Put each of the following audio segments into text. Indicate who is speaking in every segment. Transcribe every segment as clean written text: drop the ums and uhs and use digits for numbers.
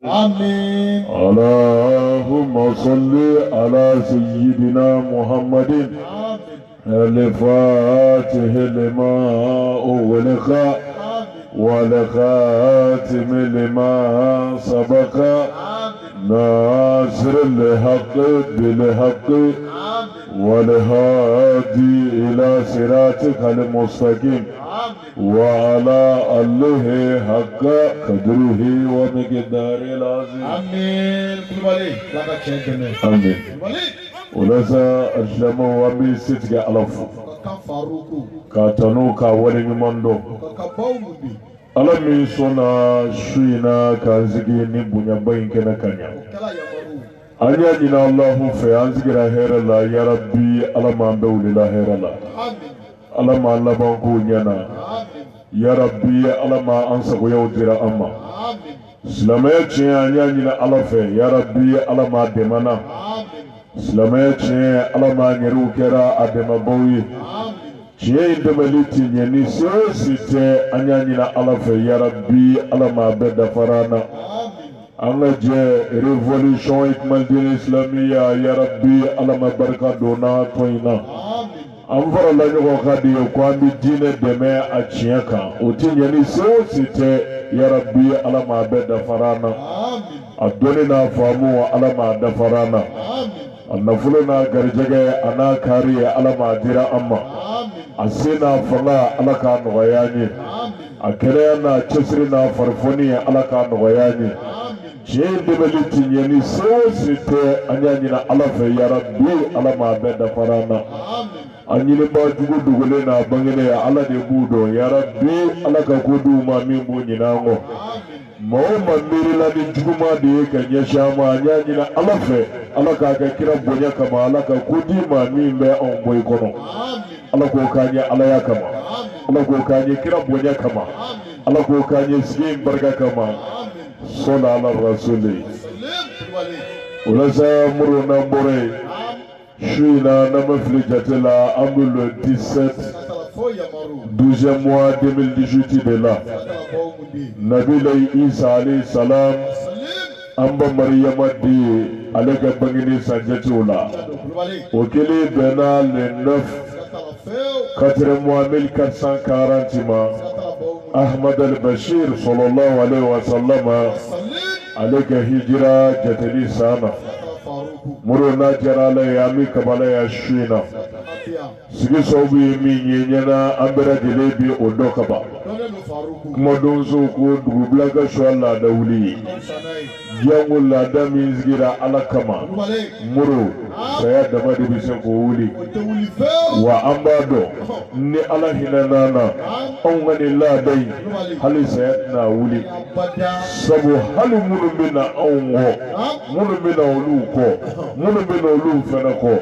Speaker 1: آمين.
Speaker 2: اللهم صل على سيدنا محمد الفاتح لما أغلق والخاتم لما سبق ناصر الحق بالحق والهادي إلى صراطك المستقيم وعلى آله حق قدره ومقداره العظيم.
Speaker 1: آمين.
Speaker 2: آمين. ولذا أجلما ومي ستك ألف كاتنو كاولي مندو ala min sɔnna su in na k'an sigi ni bonyaba in kɛnɛ ka ɲa an y'a ɲini Alahu fɛ an sigira hɛrɛ la yarabi ala m'an bɛɛ wulila hɛrɛ la ala m'an laban kow ɲɛna yarabi ala m'an sagoyaw dira an ma silamɛya tiɲɛ an y'a ɲini ala fɛ yarabi ala m'a dɛmɛ na silamɛya tiɲɛ ala m'an yɛrɛw kɛra a dɛmɛbaw ye tiɲɛ in dɛmɛli ti ɲɛ ni se o se tɛ an y'a ɲini ala fɛ yarabi ala m'a bɛɛ dafara na an ka jɛ révolution ikumadine islamiya yarabi ala ma barika donna tɔn in na an farala ɲɔgɔn kan de ye ko an bɛ diinɛ dɛmɛ a tiɲɛ kan o ti ɲɛ ni se o se tɛ yarabi ala m'a bɛɛ dafara na a dɔnni n'a faamu ala m'a dafara na a nafolo n'a garijɛgɛ a n'a kari ala m'a dira an ma a se n'a fanga ala k'a nɔgɔya an ye a kɛnɛya n'a cɛsiri n'a farifoni ala k'a nɔgɔya an ye tiɲɛ in dɛmɛli ti ɲɛ ni se o se tɛ an y'a ɲini ala fɛ yarabi ala m'a bɛɛ dafara an na a ɲinibaa jugu dogolen n'a bangenen ala de b'u dɔn yarabi ala ka ko d'u ma min b'u ɲinɛ an kɔ maa o maa miirila ni juguman de ye ka ɲɛsin an ma an y'a ɲini ala fɛ ala k'a kɛ kira bonya kama ala ka ko di maa min bɛ anw bɔ i kɔnɔ ala k'o k'an ye alaya kama ala k'o k'an ye kira bonya kama ala k'o k'an ye sigi in barika kama sɔli ala rasuli o la sa muru n'an bɔra yen su in na n'an ma fili jate la an bɛ le 17 12e mois 2018 de la Nabi Isa alayhi salam an ba Mariyama di ale ka bangeni sanjatiw la o kelen bɛnna le 9 4 mois 1440 ma Ahmad al-Bashir sallallahu alayhi wa sallam ale ka hijira jateli sana muru na jara ala ya mi kabala ya shina sigi sababu ye min ye ɲɛna an bɛɛ lajɛlen bi o dɔ ka ban kuma donso ko dugubila ka su a laada wuli ye jango laada min sigira ala kama muru saya dama de bɛ se k'o wuli wa an b'a dɔn ni ala hinɛna na anw ka nin laada in hali saya tɛna wuli sabu hali minnu bɛ na anw kɔ minnu bɛ na olu kɔ minnu bɛ na olu fana kɔ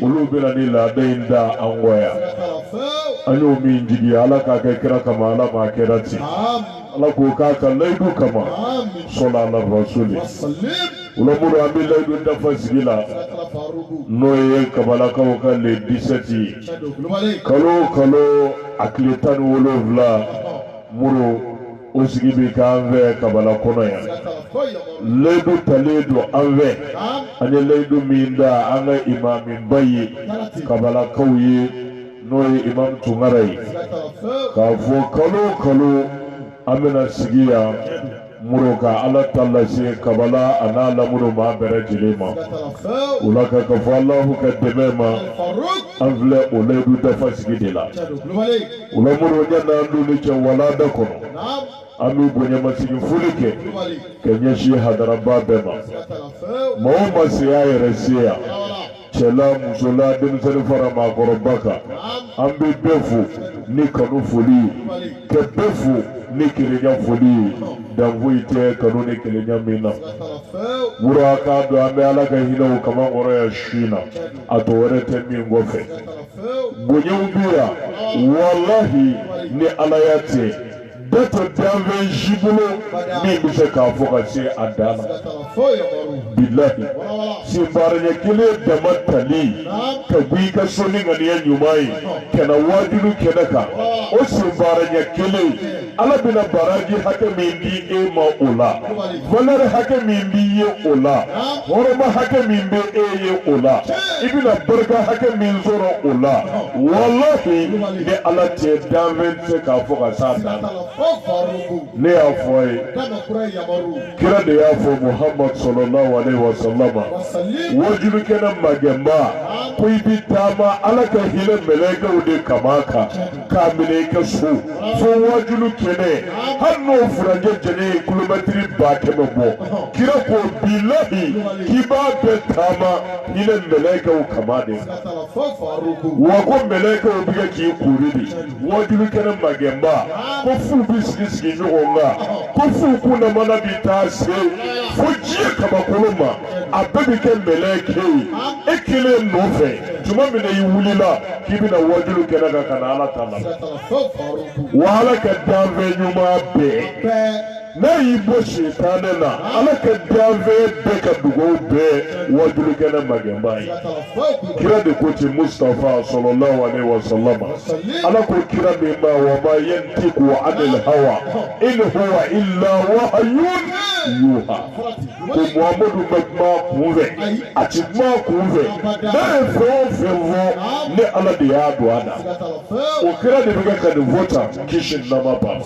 Speaker 2: olu bɛ na ni laada in da an kɔ yan an y'o min jigi ala k'a kɛ kira kama ala m'a kɛra ten ala k'o k'a ka layidu kama sɔli ala rasuli o la minnu an bɛ layidu dafa sigi la n'o ye kabalakaw ka le 17 ye kalo o kalo a tile 17 muru o sigi bɛ k'an fɛ kabala kɔnɔ yan layidu talen don an fɛ an ye layidu min da an ka imaminba ye kabalakaw ye n'o ye imam Tunkara ye k'a fɔ kalo o kalo an bɛna sigi yan muru ka ala ta lase kabala a n'a lamuru maa bɛɛ lajɛlen ma o la ka fɔ Alahu ka dɛmɛ ma an filɛ o layidu dafa sigi de la o la muru ɲɛna an dun ni cɛ walanda kɔnɔ an bɛ bonyamasigi foli kɛ ka ɲɛsin hadaraba bɛɛ ma maa o maa se y'a yɛrɛ se yan cɛla musola denmisɛnnin fara maakɔrɔba kan an bɛ bɛɛ fo ni kanu foli ye ka bɛɛ fo ni kelenya foli ye dan foyi tɛ kanu ni kelenya min na muru a k'a dɔn an bɛ ala ka hinɛw kaman kɔrɔ yan su in na a tɔ wɛrɛ tɛ min kɔfɛ bonyaw bɛ yan walahi ni ala y'a tɛ dato danve jibulo min bisa ka fo ka se adana billahi simbaranya kile da matali ka gui ka soni ngani ya nyumai kana wadilu kenaka o simbaranya kile ala bina baraji hake mindi e ma ola valar hake mindi ye ola horoma hake minde e ye ola ibina barka hake min zoro ola wallahi ne ala te danve se ka fo ka sa adana ne ya foye kira da ya fo Muhammad sallallahu alaihi wasallam wajulu kenan magemba ko ibi tama alaka hile meleka ude kamaka kamile ka so wajulu kene hanno furaje jene kilometri ba ke mabo kira ko billahi kiba be tama hile meleka u kamade wa ko meleka u biga ki kuridi wajulu kenan magemba ko fu biski nyonga ko fu kuna mana bitase fujie kama kuluma abebi ke meleke ekile nofe tuma mine yiwulila kibina wajulu kenaka kana ala tala wala ka danve nyuma be na yibo shetane na ala ka danve be ka dugo be wajulu kena magembai kira de koti Mustafa sallallahu alaihi wasallam ala ko kira be ma wa ma yantiqu anil hawa in huwa illa wahyun yuha ko Muhammadu magma kuve ati ma kuve na fo ne ala de ya duada o kira de be ka de vota kishin na mapa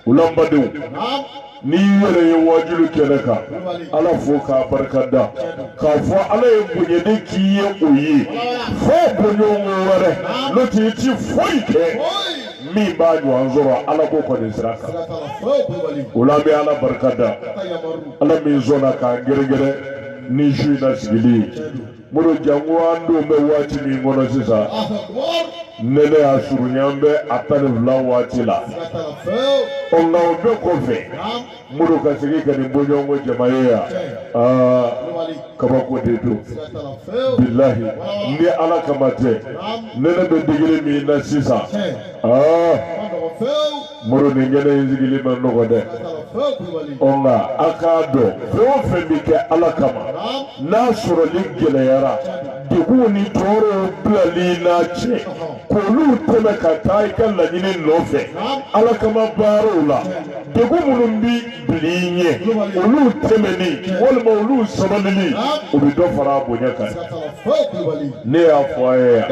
Speaker 2: ulamba de ni yere wajulu kenaka ala fo ka barkada ka fo ala e bunye de kiye oyi fo bunyo wore loti ti foike mi ba ju anzoro ala ko ko de siraka ulambe ala barkada ala mi zona ka geregere ni juina sigili muro jangu ando me wati ni ngono sisa nele asuru nyambe atani vla wati la onga obe kofe muro kasigi kani mbonyongo jamaia kama kodedo billahi ni ala kamate nele be digiri mi na sisa muro ni ngene yizigili manogo de onga akado feo bike ala kama na suro ligele yara dugu ni toro blali na che kolu teme katai kan la nyini nofe ala kama barola dugu mulumbi blinye olu teme ni wolma olu sabanini obi do fara bonyaka ne afoye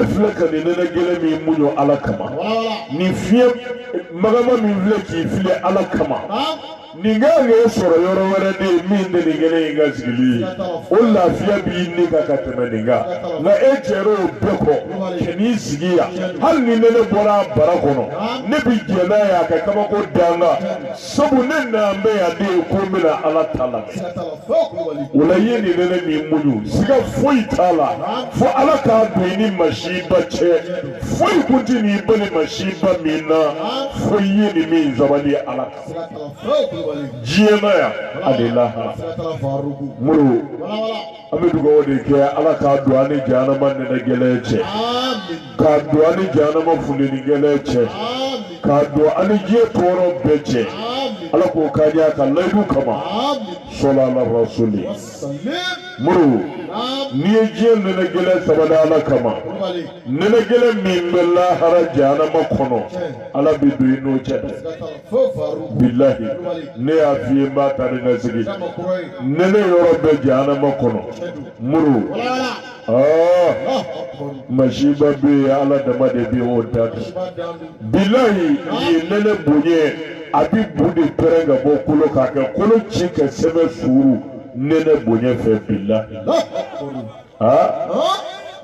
Speaker 2: efleka ni nene gele mi munyo ala kama ni fie magama mi vle ki file ala kama ningange soro yoro wara de minde ningene inga sigili o lafiya bi ni ka katema ninga na ejero beko keni sigiya hal ni nene bora barakono ne bi jena ya ka kama ko danga sabu nena mbe ya de ko mina ala tala wala yeni nene mi munyu siga foi tala fo ala ka do ni mashiba che foi kuntini bani mashiba mina foi yeni mi zabali ala jiyemaya adilaha muru ameduga wode ke ala ka duani janama ne geleche ka duani janama fulini geleche ka duani je toro beche ala ko kaja ka laidu kama sallallahu rasuli muru ni je ne gele sabada ala kama ne gele minbella harajana makono ala bidu ino chede billahi ne afiye ma tare na sigi ne yoro be jana makono muru mashiba be ala dama de bi odat billahi ne bunye abi bude perenga bo kulo ka kulo chike sebe suru ne bunye fe billahi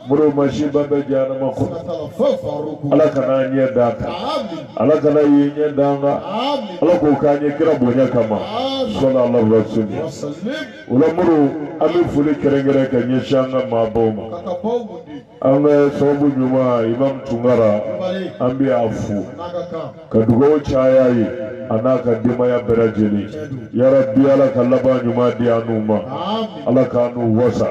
Speaker 2: muru mashiba be jana makono ala kana nye daka ala kana yenye danga ala ko kanye kira bonya kama sallallahu alaihi wasallam ula muru ami fuli kerengere kanye shanga maboma anga sobu juma imam tungara ambi afu kadugo chayayi anaka dima ya berajeli ya rabbi ala kalaba juma di anuma ala kanu wasa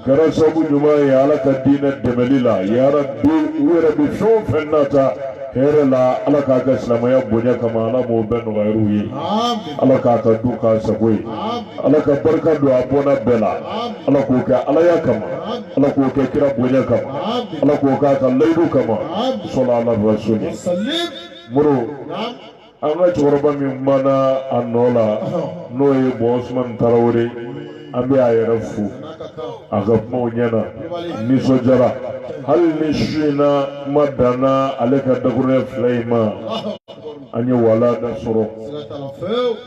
Speaker 2: kara sobu juma ya ala kadina demelila ya rabbi uwe rabbi shofennata herela ala ka ka islamaya bonya kama ala mo ben wairu yi ala ka ka duka sagoi ala ka barka do abona bela ala ko ka ala ya kama ala ko ka kira bonya kama ala ko ka laidu kama sallallahu alaihi wasallam muru anga choroba mi mana anola noye bosman tarawre ambe ayarafu aga monyana ni sojara hal ni shina madana aleka dagure flaima anya wala da soro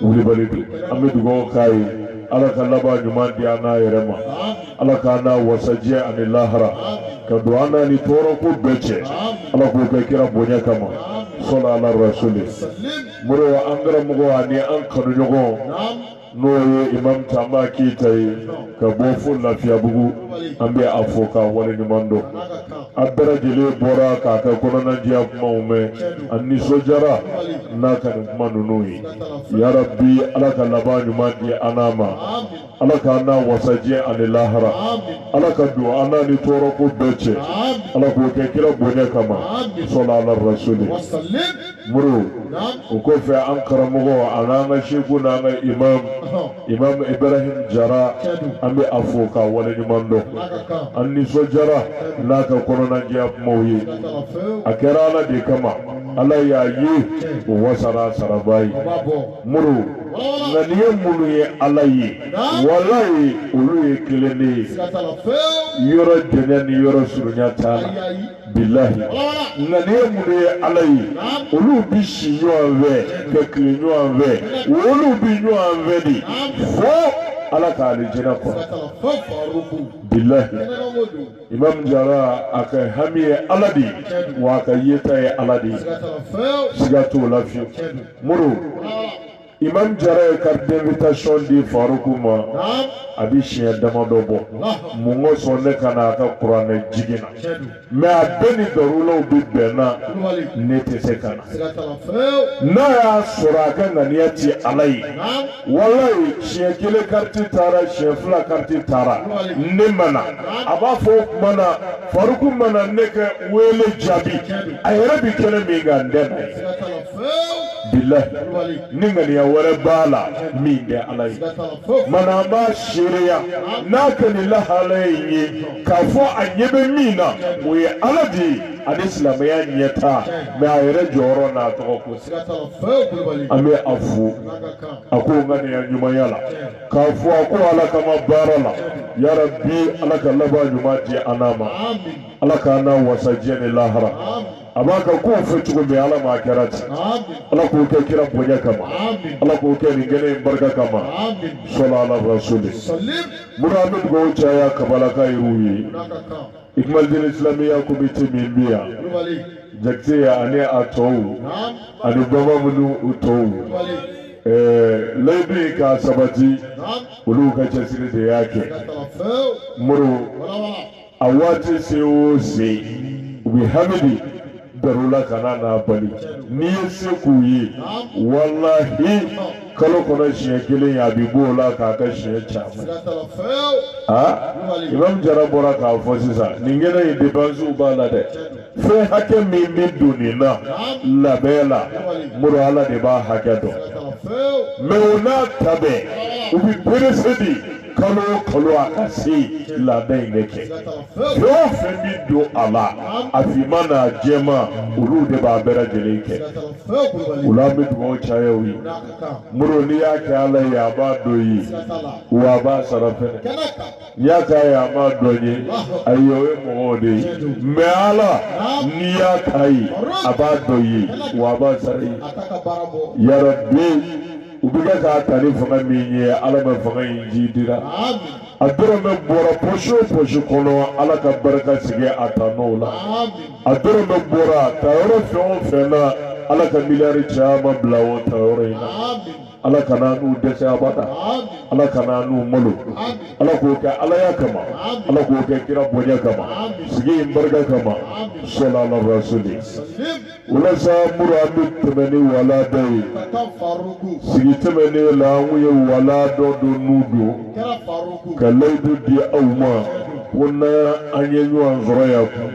Speaker 2: wuli balidu ambe dugo kai alaka laba nyuma dia na yerema alaka na wasaje anilahra kaduana ni toro ko beche alako ka kira bonya kama sallallahu alaihi wasallam muro angara mugo ani an kanu jogo noye imam tamba kitai ka bofu lafiya bugu ambe afoka wale ni mando abara jele bora ka ka korona dia maume anni sojara naka ni manunui ya rabbi alaka labani madi anama alaka na wasaje anilahra alaka du anani toro ko beche alaka ke kira bonya kama sallallahu alaihi wasallam muru ko fe an karamugo ananga sheku na imam Ibrahim Jara ambe afoka wale ni mando anni sojara naka korona dia mauye akera ala de kama ala ya yi wasara sarabai muru naniye mulu ye ala yi wallahi ulu ye kilene yoro dene ni yoro surunya tala billahi naniye mulu ye ala yi ulu bi shinyo anve kekle nyo anve ulu bi nyo anve di fo ala ka alijina kwa billahi imam Jara aka hamiye aladi wa aka yeta ye aladi sigato lafiyo muru imam Jara carte d'invitation di Farukuma abi shiya damado bo mungo sonne kana aka Qur'an jigina me abeni darulo bi bena nete sekana na ya suraka nganiyati alai wallahi shiya kile carte tara shiya fula carte tara nemana abafo mana Farukuma na neke wele jabi ayere bi kele minga ndena billahi ningani ya wala bala minde alai mana ma shiriya nakani lahalayi kafo anyebe mina we aladi alislam ya nyeta me ayere joro na toko ame afu ako ngani ya nyuma yala kafo ako ala kama barala ya rabbi alaka laba nyuma di anama alaka na wasajeni lahara abaka ko fetugo me ala makarati ala ko ke kira bonya kama ala ko ke ngene barka kama sallallahu alaihi wasallam muhammad go chaya kabala kai ruhi ikmal din islamiyya ko biti mimbiya jakte ya ane atou anu baba munu utou laibi ka sabati ulu ka chesire de yake muru awati se o se bi hamidi darula kana na bali ni se kuyi wallahi kalo kono shiye kile ya bibola ka ka shiye chama imam Jara bora ka fosisa ningena idebanzu bala de fe hake mi dunina labela murala de ba hake do meuna tabe ubi peresedi kalo akasi la dengeke yo fendi do ala afimana jema ulu de ba bera jeleke ulame do chayewi muroni yake ala ya ba doyi wa ba sarafene yaka ya ma donye ayowe mohode me ala ni yakai abadoyi wa ba sarai ya rabbi ubiga ka tarifu na minye ala ma fanga injidira adoro me bora posho kono ala ka baraka sige atanola adoro me bora tayoro fena ala ka milari chama blawo tayoro ina ala kana nu dese abada ala kana nu mulu ala ko ka ala ya kama ala ko ka kira bonya kama sige imbarga kama sallallahu alaihi wasallam wala sa muradu tumeni wala dai sige tumeni la wuye wala do nudo kalaidu di awma kuna anyenyu anzora ya ku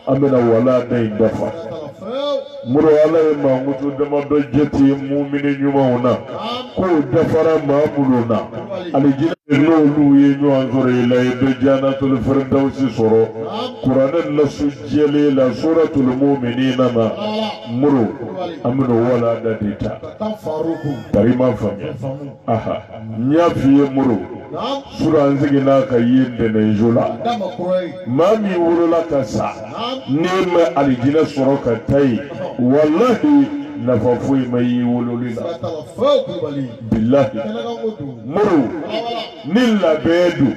Speaker 2: amena wala dai dafa muro ala ye mamutu dama dɔ jeti mumini ɲumanw na k'o dafara mamudu na alijinɛ n'olu ye ɲɔgɔn sɔrɔ i la i bɛ jannatul firdausi sɔrɔ kuranɛ nasu jɛlen la suratul muminina na muro an bɛna wala da de ta tari ma faamuya aha n y'a f'i ye muro sura an seginna ka ye ntɛnɛnzo la maa min wolola ka sa n'i ma alijinɛ sɔrɔ ka taa yen wallahi nafa foyi ma y'i wololi la bilahi muru ni labɛn don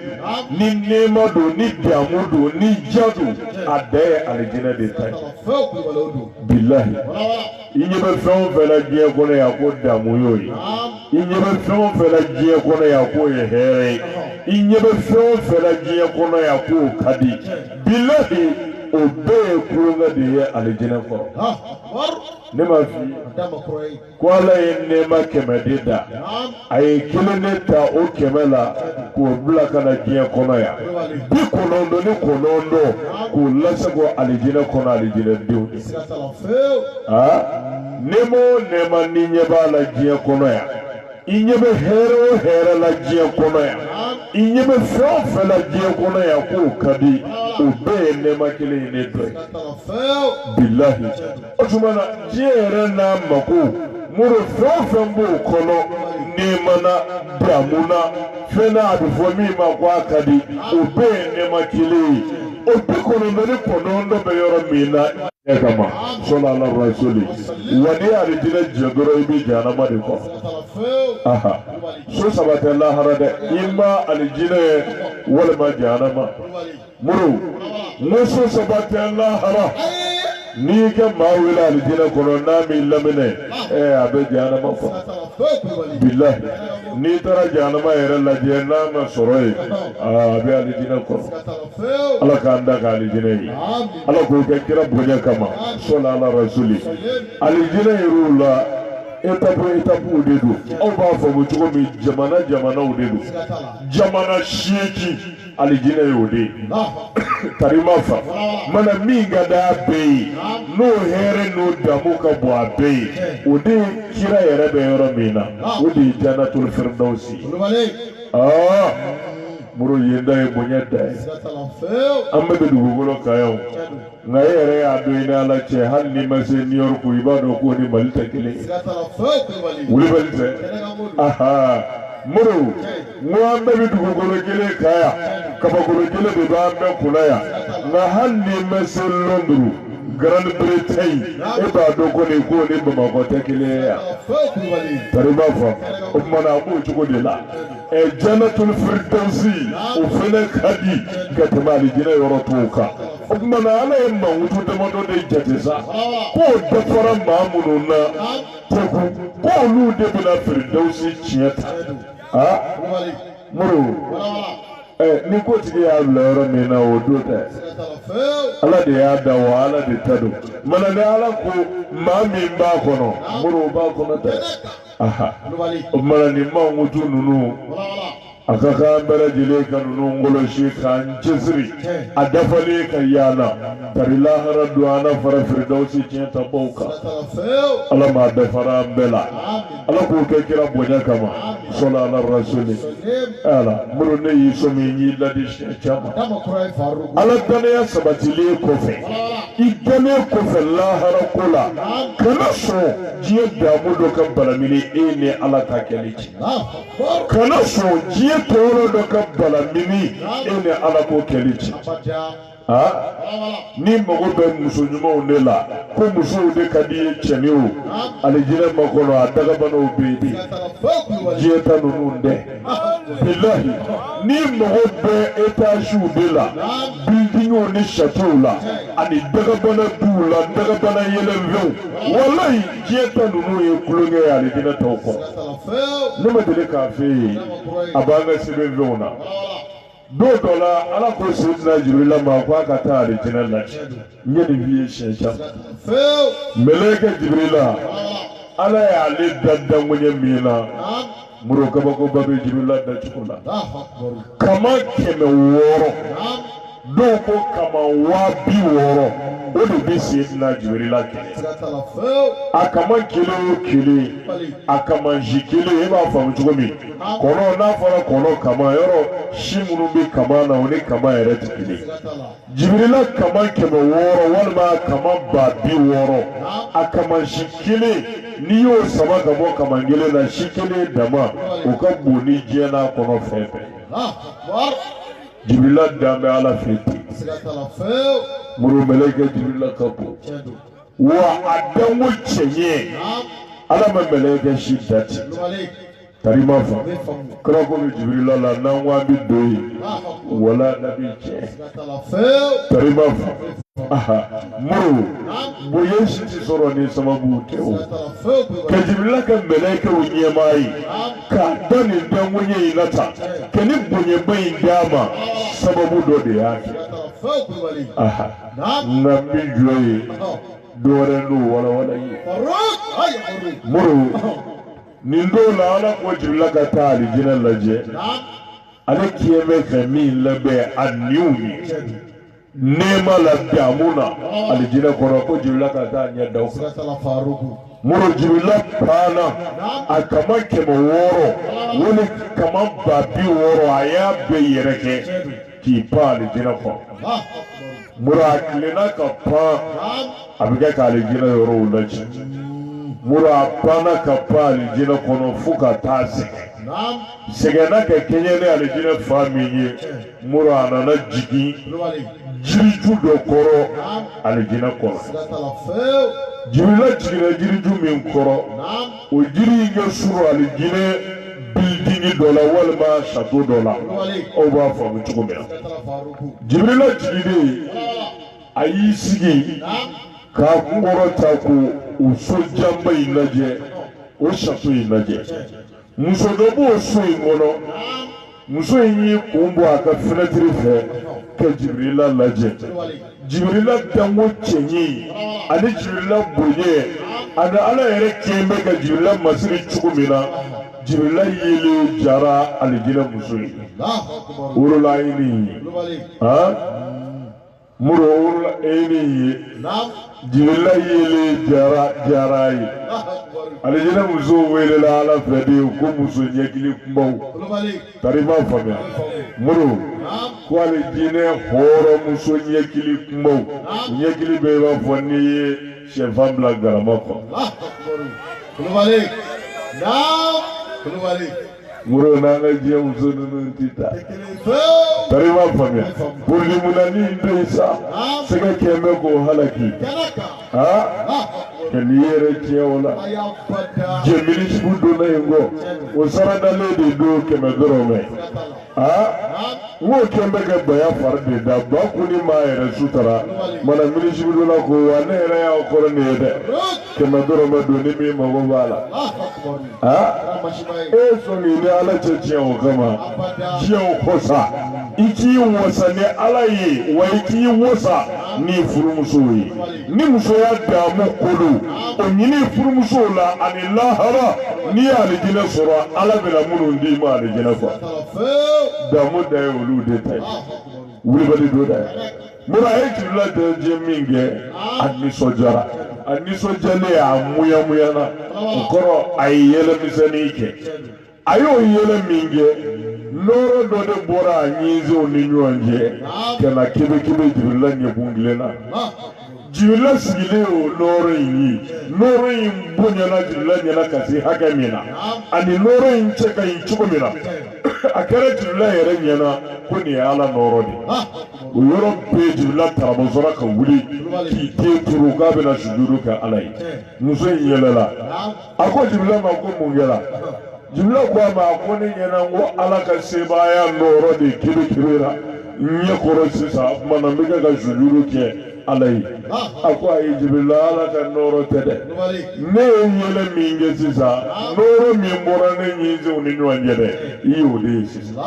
Speaker 2: ni nɛɛma don ni damu don ni ja don a bɛɛ ye alijinɛ de ta ye bilahi i ɲɛ bɛ fɛn o fɛn la diɲɛ kɔnɔ yan ko damu y'o ye i ɲɛ bɛ fɛn o fɛn la diɲɛ kɔnɔ yan k'o ye hɛrɛ ye i ɲɛ bɛ fɛn o fɛn la diɲɛ kɔnɔ yan k'o ka di bilahi o bɛɛ ye kulonkɛ de ye alijinɛ kɔrɔ ne ma fi ko ala ye nɛɛma 100 de da a ye 1 de ta o 100 la k'o bila ka na diɲɛ kɔnɔ yan 99 k'o lasago alijinɛ kɔnɔ alijinɛ denw nɛɛma o nɛɛma ni ɲɛ b'a la diɲɛ kɔnɔ yan i ɲɛ bɛ hɛrɛ o hɛrɛ la diɲɛ kɔnɔ yan i ɲɛ bɛ fɛn o fɛn la diɲɛ kɔnɔ yan k'o ka di o bɛɛ ye nɛɛma kelen ye ne dɔ ye bilahi o tuma na diɲɛ yɛrɛ n'a mako muru fɛn o fɛn b'o kɔnɔ nɛɛma na damu na fɛn na a bɛ fɔ min ma ko a ka di o bɛɛ ye nɛɛma kelen ye o 99 bɛ yɔrɔ min na e kama sɔlala rasuli wa ni alijinɛ jɛ dɔrɔn i bɛ jahanama de kɔnɔ aha so 3 tɛ lahara dɛ i ma alijinɛ walima jahanama muru n so 3 tɛ lahara n'i ka maa wele alijinɛ kɔnɔ n'a m'i laminɛ a bɛ jahanama kɔnɔ bilahi n'i taara jahanama yɛrɛ lajɛ n'a ma sɔrɔ yen a bɛ alijinɛ kɔnɔ ala k'an da ka alijinɛ ye ala k'o kɛ kira bonya kama sɔla ala rasuli alijinɛ yer'u la étape de don aw b'a faamu cogo min jamanaw de don jamana 8 alijinɛ y'o de ye tarima fa mana min ka d'a bɛɛ ye n'o hɛrɛ n'o damu ka bɔ a bɛɛ ye o de ye kira yɛrɛ bɛ yɔrɔ min na o de ye jannatul firdausi muru yenda ye bonya da ye an bɛ dugukolo kan yan nka e yɛrɛ y'a dɔn i ni ala cɛ hali n'i ma se New York i b'a dɔn ko ni Mali tɛ kelen ye wulibali tɛ aha muru n ko an bɛɛ bɛ dugukolo kelen kan yan kabakolo kelen de b'an bɛɛ kunna yan nka hali n'i ma se Londres Grande Bretagne e b'a dɔn ko ni Bamakɔ tɛ kelen ye yan tari b'a fɔ o tuma na a b'o cogo de la jannatul firdausi o fɛnɛ ka di ka tɛmɛ alijinɛ yɔrɔ tɔw kan o tuma na ala ye mankutu damadɔ de jate sa k'o dafara maa minnu na tɛgu k'olu de bɛna firdausi tiɲɛ ta muru ni ko tigi y'a bila yɔrɔ min na o don tɛ ala de y'a da wa ala de ta don mana ni ala ko maa min b'a kɔnɔ muru b'a kɔnɔ tɛ aha o mana ni mankutu ninnu a ka kan bɛɛ lajɛlen ka ninnu kɔlɔsi k'an cɛsiri a dafalen ka yaala tari lahara don an na fara firdausi tiɲɛ ta baw kan ala m'a dafara an bɛɛ la ala k'o kɛ kira bonya kama sɔla ala rasuli ala muru ne y'i sɔn min y'i ladi siɲɛ caman ala danaya sabatilen kɔfɛ i dannen kɔfɛ lahara ko la kana sɔn diɲɛ damu dɔ ka balamini e ni ala ta kɛli ci kana sɔn diɲɛ tɔɔrɔ dɔ ka balamini e ni ala ko kɛli ci ni mago bɛ muso ɲumanw de la ko musow de ka di ye cɛni o alijinɛ makɔnɔ a dagabanaw bɛ yen de diɲɛ ta ninnu dɛ bilahi ni mago bɛ étages de la buildings ni châteaux la ani dagabana duw la dagabana yɛlɛnfɛnw walayi diɲɛ ta ninnu ye kulonkɛ ye alijinɛ tɔw kɔrɔ ne ma deli k'a f'e ye a b'an ka sɛbɛnfɛnw na don dɔ la ala ko Seydina Jibrila ma ko a ka taa alijinɛ lajɛ n ye nin f'i ye siɲɛ caman mɛlɛkɛ Jibrila ala y'ale da danŋɔɲɛ min na muru kabakoba bɛ Jibrila dacogo la kama 600 doko kama wabi woro o de bi Sayyidina Jibrila ke akama kile akama jikile e ba famu cogo mi kono na fara kono kama yoro shimunu bi kama na oni kama yere tikile Jibrila kama kema woro walma kama babi woro akama jikile ni yo sama kama kama ngile na shikile dama ukabuni jena kono fefe Jibrila dambe ala fiti muru meleke Jibrila kapo wa adamu chenye ala meleke shidati tarima fa krako Jibrila la nangwa bi doyi wala nabi che tarima fa aha muru boye shiti soro ni sababu tewo ke Jibrila ka meleke unyemai ka dani ndangunye inata keni bunye bayi dama sababu dode yake aha nabi joye dore no wala yi muru nindo la ala ko Jibrila ka taali jina laje ale kiyeme ka min labe aniumi nema la damuna ale jina ko Jibrila ka ta nya daw muru Jibrila pana akama kema woro woni kama babi woro aya be yereke ki pali jina ko muru akilina ka pa abiga ka ale jina yoro ulaji muru apana ka pa ale jina kono fuka tase segena ka kenyele ale jina famiye muru anana jigi jiritu do koro ale jina kono Jibrila jigina jiriju min koro o jiri nga suru ali jine building dola walma chateau dola o ba fa mu cogo min Jibrila jigide ayi sigi ka koro ta ko o so jamba inaje o chateau inaje muso do bo so ngono muso yi kumbo aka fenêtre fe ka Jibrila laje Jibrila dango chenyi ani Jibrila bonye ana ala yere kembe ka Jibrila masiri chukumina Jibrila yele jara alijina musuli urula ini ha muro urula ini Jibrila yele jarai alijina musu wele la ala fede ko musu nyekili kumbaw tarima famia muro ko alijine horo musu nyekili kumbaw nyekili be ba fonni chefam la garamako kulubali muro nanga je musu nunu tita tarima famia purdi munani ndesa sega kembe ko halaki ha kaniyere tiyola jemili shibudo na yengo usarada lede do kemedorome wo kembe ga baya farde da ba kuni ma yere sutara mana mili shibudo na ko wane yere ya okoro ne de kemedorome do ni mi mago bala so ni ne ala cheche o kama je o kosa iki wosa ne ala yi wa iki wosa ni furumusoyi ni muso ya damu kodo onyini furumuso la ani lahara ni alijina sura ala bila munu ndi ma alijina kwa damu da yulu de tai wuli bali do da mura Jibrila de jeminge ani sojale amuya na ukoro ayele misanike ayo yele minge loro do de bora nyizi oninyonje kana kibe Jibrila nyebungilena Jibrila sigile o loro yi bonya na Jibrila nyana kasi hakamina ani loro yi cheka yi chukomina akere Jibrila yere nyana kuni ala loro di uyoro pe Jibrila tarabozora ka wuli ki te turu ka bena shududu ka ala yi muso yelela ako Jibrila ma ko mungela Jibrila kwa ma ko ni nyana ngo ala ka sebaya loro di kibira nye koro sisa manambika ka shududu ke alai akwa Jibril ala ka noro tede ne yele minge sisa noro mimbora ne nyizi uninwa njede iyo de sisa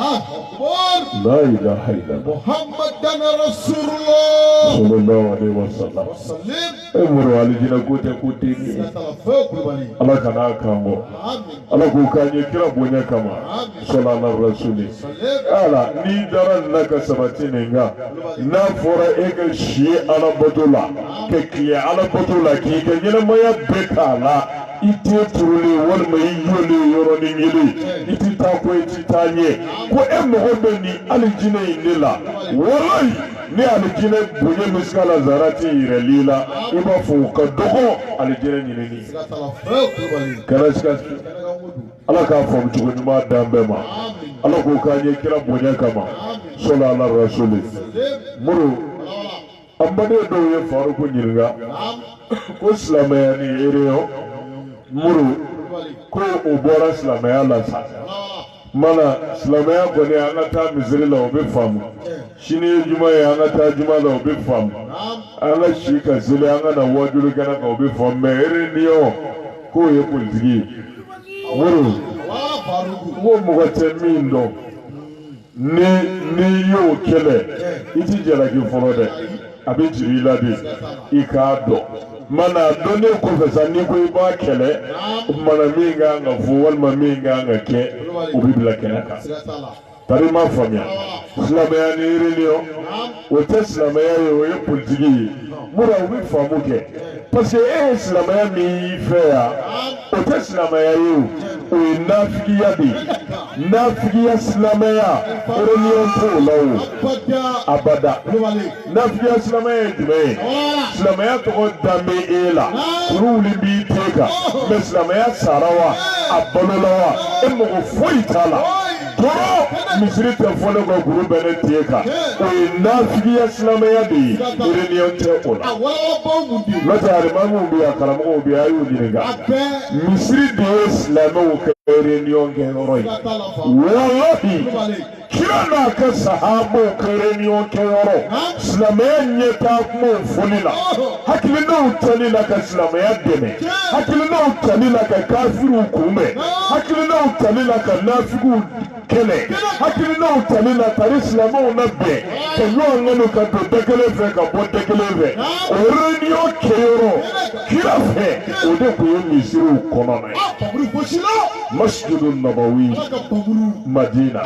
Speaker 2: la ilaha illa
Speaker 1: Muhammadan Rasulullah
Speaker 2: sallallahu alaihi wasallam emuru alijina kote kutini ala kana kambo ala kukanye kila bonya kama sallallahu rasuli ala ni daran naka sabatine nga na fora ega shi ala batula ke kiya ala batula ki ke nyina maya bekala ite turule wal mai yole yoro ni ngili iti takwe iti tanye ko emmo ni alijina inila wallahi ni alijina bunye miskala zarati irelila iba fuka dogo alijina nyinini kana shika ala ka fam tugo nyuma dambe ma ala ko kanye kira bonya kama sallallahu alaihi rasul muru ambade do ye faru ko nyirga ko islamaya ni ereo muru ko ubora islamaya la sa mana islamaya ko ne anata mizri la obe famu shine juma ya anata juma la obe famu ala shika zile anga na wajuru kana ka obe famu mere niyo ko ye politiki muru mo mugate mindo ni yo kele iti jela ki forode abi jirila bi ikado mana done ko fesa ni ko ba kele mana minga nga fu wal ma minga nga ke ubibla kenaka tari ma famia islamaya ni renio o teslamaya yo ye politiki mura ubi famuke parce que islamaya mi fea o teslamaya yo o nafiya islamaya renio to lawo abada nafiya islamaya jume islamaya to dambe ela ruli bi teka islamaya sarawa abololawa emo foitala toro misiri telefone ko guru bene tieka o nafiya islamaya di renio te ola lota alimamu bi akaramu bi ayu dininga misiri de islamu renio ngeroi wallahi kina ka sahabo renio kero islamaya nyeta mo fulila hakilina utalila ka islamaya deme hakilina utalila ka kafiru kume hakilina utalila ka nafigu kele hakilina utalila ka islamu nabe kenyo ngano ka dekele fe ka bo dekele fe renio kero kira fe ode ko yemisiru kono na masjidun nabawi madina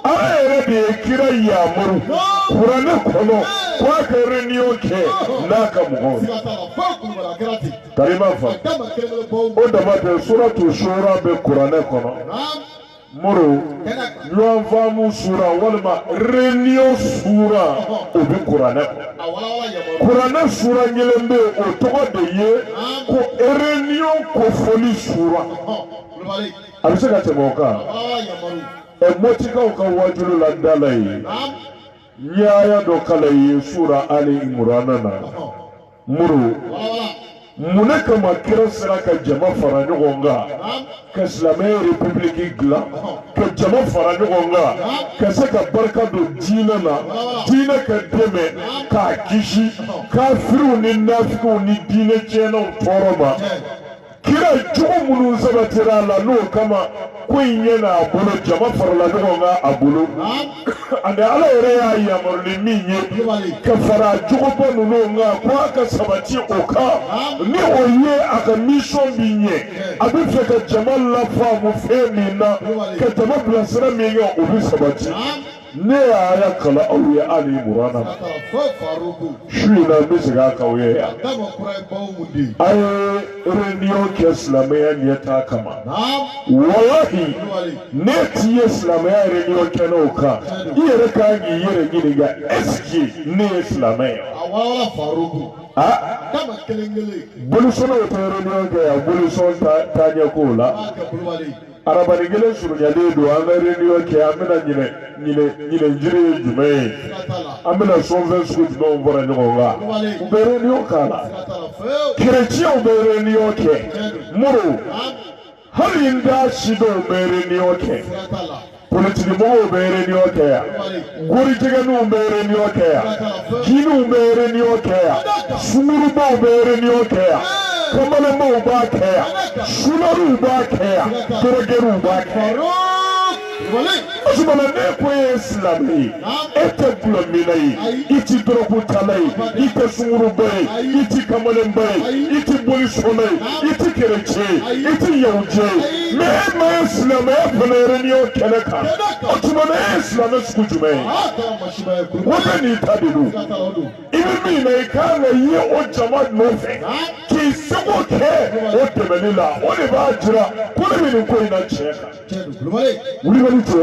Speaker 2: ayere de kira ya muru kurane kono kwa renio ke naka muhon karima fa o damate suratu shura be kurane kono muru yuan famu sura walma renio sura obi kurane sura nyelembe o togo de ye ko renio ko foli sura abisaka temoka emotika uka wajulu la dalai nyaya do kala ye sura ali imran na muru munaka makira saraka jama farani gonga ka islamai republic gla ka jama farani gonga ka saka barka do dina ka deme ka kishi kafiru ni nafiku ni dina chena utoroma kira jugu munu sabatira la no kama kwenye na abulu jama farla nugonga abulu ande ala ere ya yamurli minye kafara jugu bonu nunga kwa ka sabati oka ni oye aka mission binye abifeka jama la fa mu femina ka jama blasira minye obi sabati ne ya kala auya ali murana shina misiga kauye ya ay renio ke islamaya ne ta kama wallahi ne ti islamaya renio ke nauka iyere ka gi yere gidi ga eski ne islamaya
Speaker 1: awala faruku kama kelengele
Speaker 2: bulusono to renio ke ya buluson ta nya kola arabani gele surunya de do amere ni oke amena nyine njire jume amena sonven sku jume mbora nyonga ubere ni okala kirechi ubere ni oke muru hali nda shido ubere ni oke politiki mɔgɔw bɛ réunion kɛ yan goritigɛniw bɛ réunion kɛ yan jinɛw bɛ réunion kɛ yan sungurubaw bɛ réunion kɛ yan kamalenbaw b'a kɛ yan sunariw b'a kɛ yan torogɛriw b'a kɛ yan o tumana ne ko e ye silamɛ ye e tɛ gulɔ minna ye i ti dɔrɔgu tala ye i tɛ sunguruba ye i ti kamalenba ye i ti boli sɔnna ye i ti kerecɛn ye i ti yahudiyɛ ye mɛ e ma ye silamɛya fana réunion kɛnɛ kan o tumana e ye silamɛ sugu jumɛn ye o bɛ n'i ta de don i bɛ min na i kan ka ye o jama nɔfɛ k'i seko kɛ o dɛmɛli la o de b'a jira ko ne bɛ nin ko in na tiɲɛ kan wulibali tɛ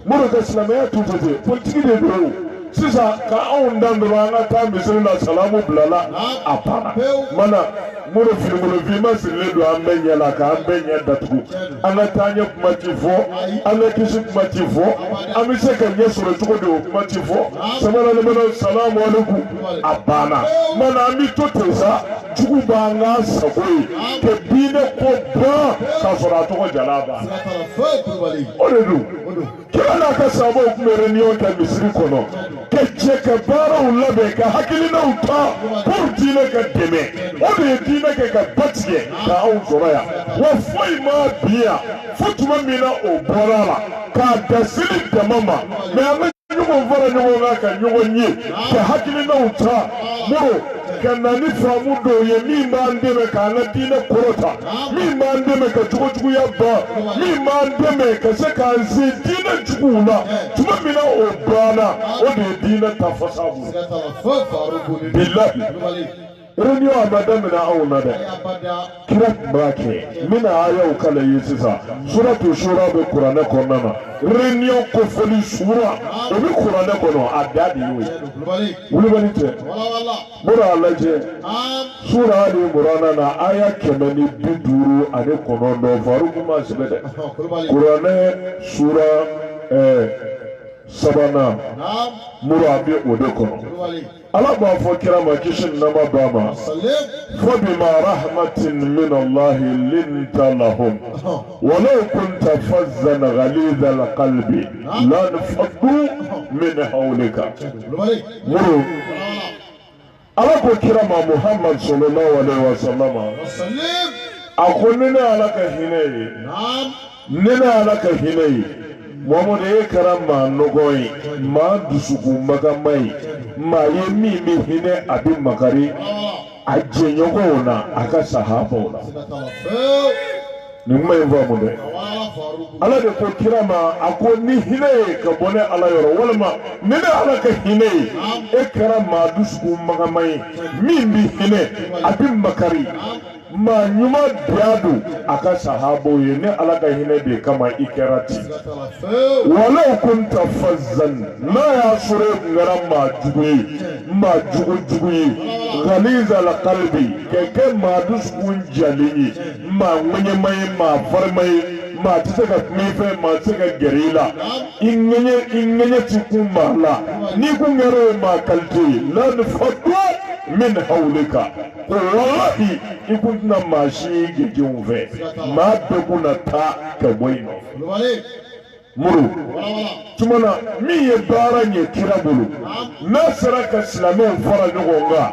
Speaker 2: mɔdɔ ka silamɛya t'u fɛ ten politiki de don sisan ka anw dan dɔrɔn an ka taa misiri la salamu bilala a banna mana mɔdɔ finikolonfinma sirilen don an bɛɛ ɲɛ la k'an bɛɛ ɲɛ datugu an ka taa ɲɛ kuma ti fɔ an ka kisi kuma ti fɔ an bɛ se ka ɲɛ sɔrɔ cogo di o kuma ti fɔ samalamana salamu alaikum a banna mana an bɛ to ten sa jugu b'an ka sago ye ka diinɛ ko ban k'a sɔrɔ a tɔgɔ jala ban o de don kira n'a ka sababuw tun bɛ réunion kɛ misiri kɔnɔ ka jɛ ka baaraw labɛn ka hakilinaw ta pour diinɛ ka dɛmɛ o de ye diinɛ kɛ ka ba tigɛ ka anw sɔrɔ yan wa foyi ma bi yan fo tuma min na o bɔra la k'a da seli dama ma mɛ an bɛ ɲɔgɔn fara ɲɔgɔn kan ka ɲɔgɔn ye ka hakilinaw ta mɔgɔ ka na ni faamu dɔw ye min b'an dɛmɛ k'an ka diinɛ kɔrɔta min b'an dɛmɛ ka jogojuguya ban min b'an dɛmɛ ka se k'an se diinɛ juguw la tuma min na o banna o de ye diinɛ ta fasabu bilahi réunion a ma daminɛ anw na dɛ kira tun b'a kɛ n bɛna ayaw kala ye sisan suratu shura bɛ kuranɛ kɔnɔna na réunion kofɔli sura o bɛ kuranɛ kɔnɔ a da de y'o ye wulibali tɛ mɔdɔ a lajɛ sura ali imurana na aya 159 faruku ma sɛbɛ dɛ kuranɛ sura sabanan muru a bɛ o de kɔnɔ Allah b'a fɔ kira ma kisi ni nɛɛma b'a ma fa bima rahmatin min Allah linta lahum walau kunta fazzan ghalizal qalbi lanfaddu min hawlika muru Allah ko kira ma Muhammad sallallahu alaihi wasallam a ko ni ne Ala ka hinɛ ye ni ne Ala ka hinɛ ye Muhammad ye kɛra maa nɔgɔ ye maa dusukunmagama ye maa ye min bɛ hinɛ a bɛ makari a jɛɲɔgɔnw na a ka sahabaw la nin kuma in faamu dɛ Ala de ko kira ma a ko ni hinɛ ye ka bɔ ne Ala yɔrɔ walima ni ne Ala ka hinɛ ye e kɛra maa dusukunmagama ye min bɛ hinɛ a bɛ makari maa ɲuman diya don a ka sahabaw ye ne Ala ka hinɛ de kama i kɛra ten walau kunta fazzan n'a y'a sɔrɔ e tun kɛra maa jugu ye maa jugu ye ghalizal qalbi ka kɛ maa dusukun jalen ye maa ŋɛɲɛma ye maa farima ye maa tɛ se ka kuma i fɛ maa tɛ se ka gɛrɛ i la i ŋɛɲɛ ti kun maa la n'i kun kɛra o maa qualité ye lanfaddu min hawlika ko wallahi i kun tɛna maa si gɛnjɛnw fɛ maa bɛɛ kun na taa ka bɔ yen nɔ muru tumana min ye baara ɲɛ kira bolo n'a sera ka silamɛw fara ɲɔgɔn kan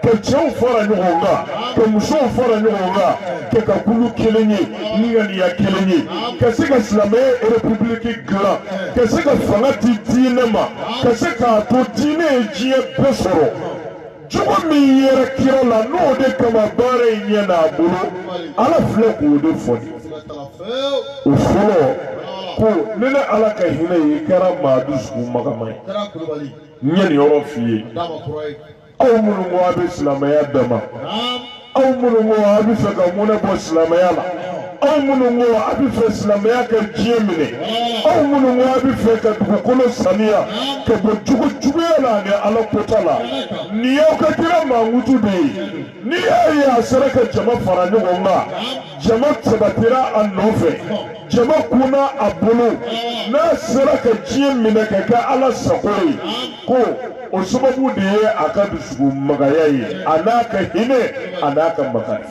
Speaker 2: ka cɛw fara ɲɔgɔn kan ka musow fara ɲɔgɔn kan ka kulu kelen ye ŋaniya kelen ye ka se ka silamɛya république dilan ka se ka fanga di diinɛ ma ka se k'a to diinɛ ye diɲɛ bɛɛ sɔrɔ cogo min yɛrɛ kira la n'o de kama baara in ɲɛ n'a bolo Ala filɛ k'o de fɔ de o fɔlɔ ko ne ne Ala ka hinɛ ye i kɛra maa dusukunmagama ye n ye nin yɔrɔ f'i ye aw minnu ko a bɛ silamɛya dama aw minnu ko a bɛ fɛ ka munɛ bɔ silamɛya la aw minnu ko a bɛ fɛ silamɛya ka diɲɛ minɛ aw minnu ko a bɛ fɛ ka dugukolo saniya ka bɔ juguya la ani Ala kota la nin y'aw ka kira mankutu de ye n'i y'a ye a sera ka jama fara ɲɔgɔn kan jama sabatira a nɔfɛ jama kunna a bolo n'a sera ka diɲɛ minɛ ka kɛ Ala sago ye ko o sababu de ye a ka dusukunmagaya ye a n'a ka hinɛ a n'a ka makari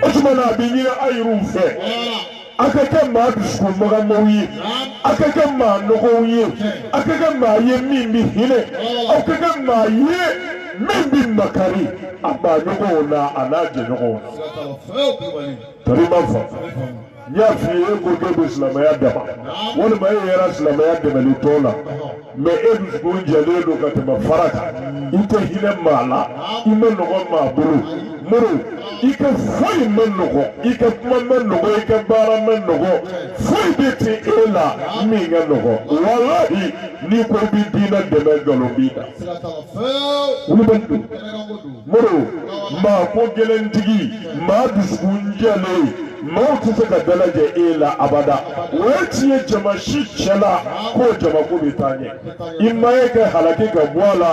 Speaker 2: o tuma na a bɛ ɲini a yɛrɛw fɛ akaka ma bisku maga mawi akaka ma nogo ye akaka ma ye mimi hine akaka ma ye mimi makari aba nogo na anaje nogo tarima fa nya fiye ko do islamaya dama wala ma yera islamaya dama li tola me edu ko jale do ka te faraka ite hine mala imen nogo ma bulu muru ike foi men nogo ike kuma men nogo ike bara men nogo foi beti ela minga nogo wallahi ni ko bi dina deme galobida ulu bandu muru ma ko gelen digi ma diskunjale mautu saka dalaje ila abada wati jama shichala ko jama ko bitanye imma yake halake ka bwala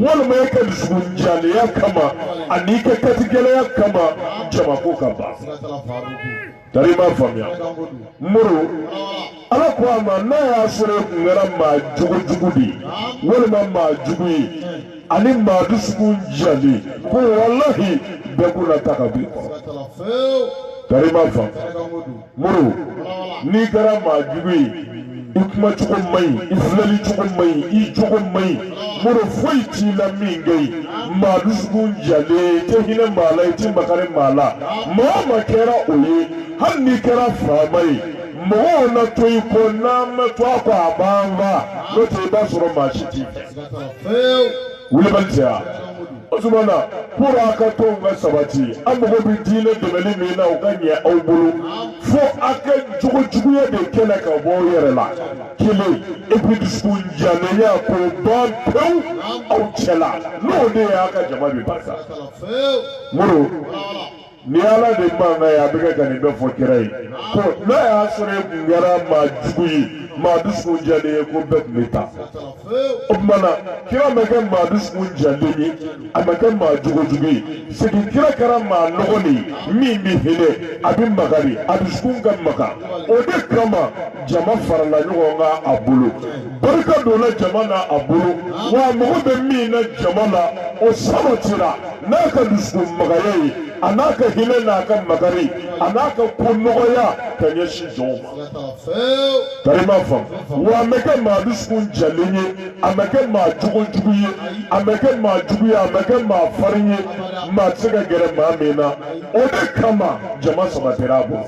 Speaker 2: wal ma yake disgunjale ya kama anike katigele ya kama jama ko kaba tarima famya muru ala ko ama na ya sure ngara ma jugudi wal ma jugi ani ma disgunjale ko wallahi be kuna takabi tarima fa muru ni gara ma jubi ikuma chuko mai iflali chuko mai I chuko mai muru foiti la mingai ma dusgun jale te hina mala ti bakare mala ma kera oye har ni kera fa mai mo na toy ko na ma to kwa bamba no te ba soro ma shiti wule baltia Osumana pura akatonga sabati amugo bidine demeli mina uganya aubulu fo ake jugu ya de kele ka boyere la kile epidiskunjane ya ko bampeu au chela no de aka jamabi basa muru ni ala de manga ya bega kani be fo kirai ko na ya sore ngara ma jugu ma diskunjane ko be meta Obmana kira meke ma diskunjane ni ameke ma jugu sigi kira kara ma nogoni mimi hile abin magari adiskunga maka ode kama jama farala nyonga abulu barka dona jama na abulu wa mogo be mi na jama na o sabatira naka diskun magaye anaka hile naka magari anaka kunogoya kanyeshi joma tarima fam wa meke ma diskunjane ni ameke ma jugu ye ameke ma jugu ye ameke ma farinye ma tsega gere ma mena ode kama jama sabatira bo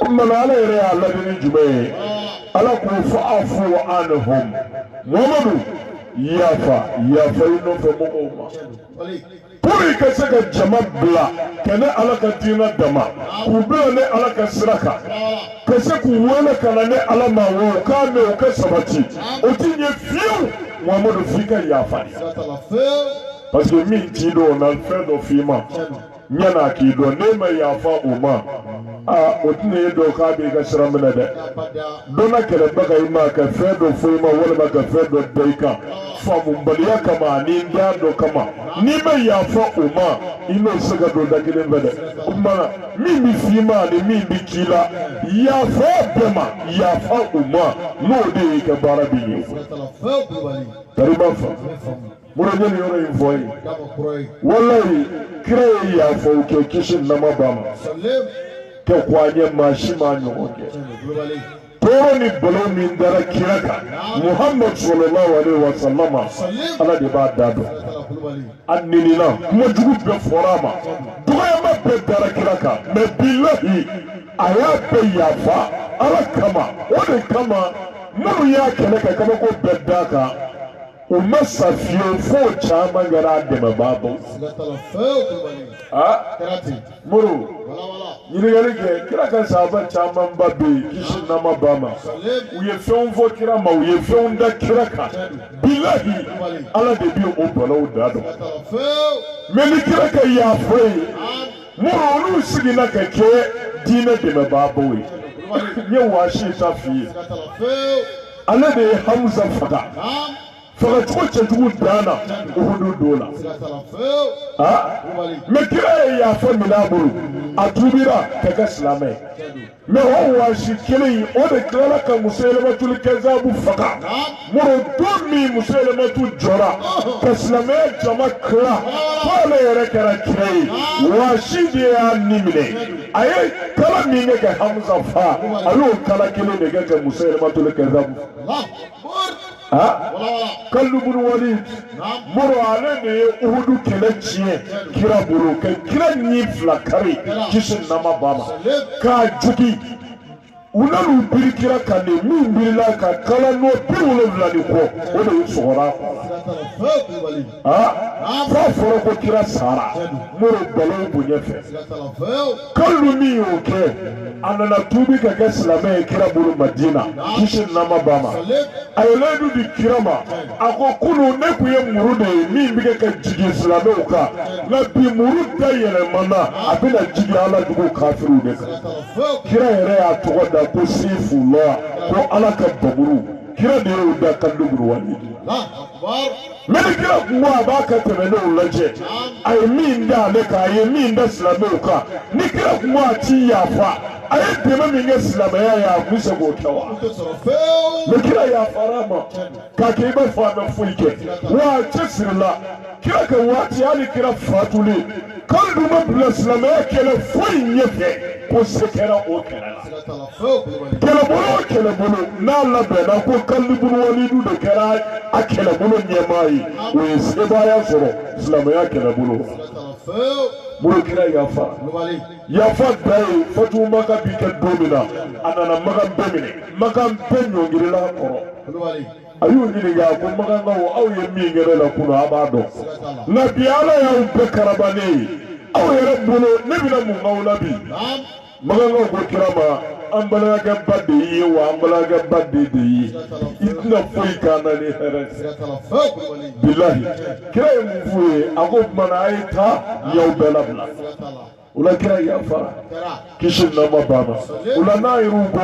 Speaker 2: manala ere Allah ni jume ala ko fa'afu anhum muhammadu yafa ino fe moko puri ka saka jama bla kana ala ka dina dama ku bla ne ala ka siraka ka se ku wala kana ne ala ma wo ka me o ka sabati o tinye fiu muhammadu fika yafa parce que mi ti do na fe do fima nyana ki do ne ma yafa uma o tinye do ka be ga siramna de dona kele baka ima ka fe do fima wala ma ka fe do deika famu mbaliya kama ni ndado kama ni ma yafa uma ino sega do dagile bede umma mimi fima ni mimi kila yafa bema yafa uma no de ka barabini tariba fa muranye ni yoro invoi wallahi kire yafa uke kishin na mabama ke kwanye mashima nyoke toro ni bolo min dara kiraka Muhammad sallallahu alaihi wasallam ala de ba dado annina kuma jugu be forama duga ma be dara kiraka me billahi aya be yafa ala kama wode kama muru ya keleka kama ko bedaka umma safiyo fo chama gara de babu muru yiri ke kira kan saba chama babe kishin na mabama uye feun fo kira ma uye feun da kira ka billahi ala de bi o bolo dado meni kira ka ya foi muru nu sigi na ka ke dina de babu we nye wa shi ta fi ala de Hamza fada faga cogo cɛjugu danna Uhudu don la mais kira ye yafa minɛ a bolo a tuubira ka kɛ silamɛ mais o waasi kelen o de tilala ka Musailimatul Kazzaabu faga moro don min Musailimatu jɔra ka silamɛya jama kila fo ale yɛrɛ kɛra kira ye waasi de y'a ni minɛ a ye kala min kɛ ka Hamza fa a y'o kala kelen de kɛ ka Musailimatul Kazzaabu Khalid bin Walid moro ale de ye Uhudu kɛlɛ tiɲɛ kira bolo ka kira ni fila kari kisi nama ba ma k'a jugi u nan'u biri kira kan de min birila ka kala n'o 70 ni kɔ o de ye sɔgɔra f'a fɔra ko kira sara moro balo bonya fɛ Khalid min y'o kɛ a nana tuubi ka kɛ silamɛ ye kira bolo Madina kisi nama ba ma a ye layidu di kira ma a ko kunu ne kun ye muru de ye min bɛ kɛ ka jigin silamɛw kan nka bi muru da yɛlɛmana a bɛna jigin ala jugu kafiriw de kan kira yɛrɛ y'a tɔgɔ da ko Sifullah ko ala ka bamuru kira de y'o da Khalid bin Walid mais ni kira kun ko a b'a ka tɛmɛnenw lajɛ a ye min da ale kan a ye min da silamɛw kan ni kira kun ko a t'i yafa a ye dɛmɛ min kɛ silamɛya ye a kun se k'o kɛ wa mais kira yafara ma k'a kɛ i b'a fɔ a bɛ foyi kɛ wa a cɛsirila kira ka waati hali kira fatulen Khalid ma bila silamɛya kɛlɛ foyi ɲɛfɛ ko se kɛra o kɛlɛ la kɛlɛbolo o kɛlɛbolo n'a labɛnna ko Khalid bin Walid de kɛra a kɛlɛbolo ɲɛmaa ye o ye sebaaya sɔrɔ silamɛya kɛlɛbolo muru kira yafa da ye Fatu Maka bi kɛ don min na a nana Makan bɛɛ minɛ Makan bɛɛ ɲɔngirila a kɔrɔ a y'u ɲininka ko Makankaw aw ye min kɛ ne la kunun a b'a dɔn nka bi ala y'aw bɛɛ karaba ne ye aw yɛrɛ bolo ne bɛna mun k'aw la bi Makankaw ko kira ma an balimakɛba de y'i ye wa an balimakɛba de y'i i tɛna foyi k'an na ni hɛrɛ bilahi kira ye mun f'u ye a ko tumana a ye taa y'aw bɛɛ labila o la kira yafara kisi nama ba ma o la n'a yɛrɛw bɔ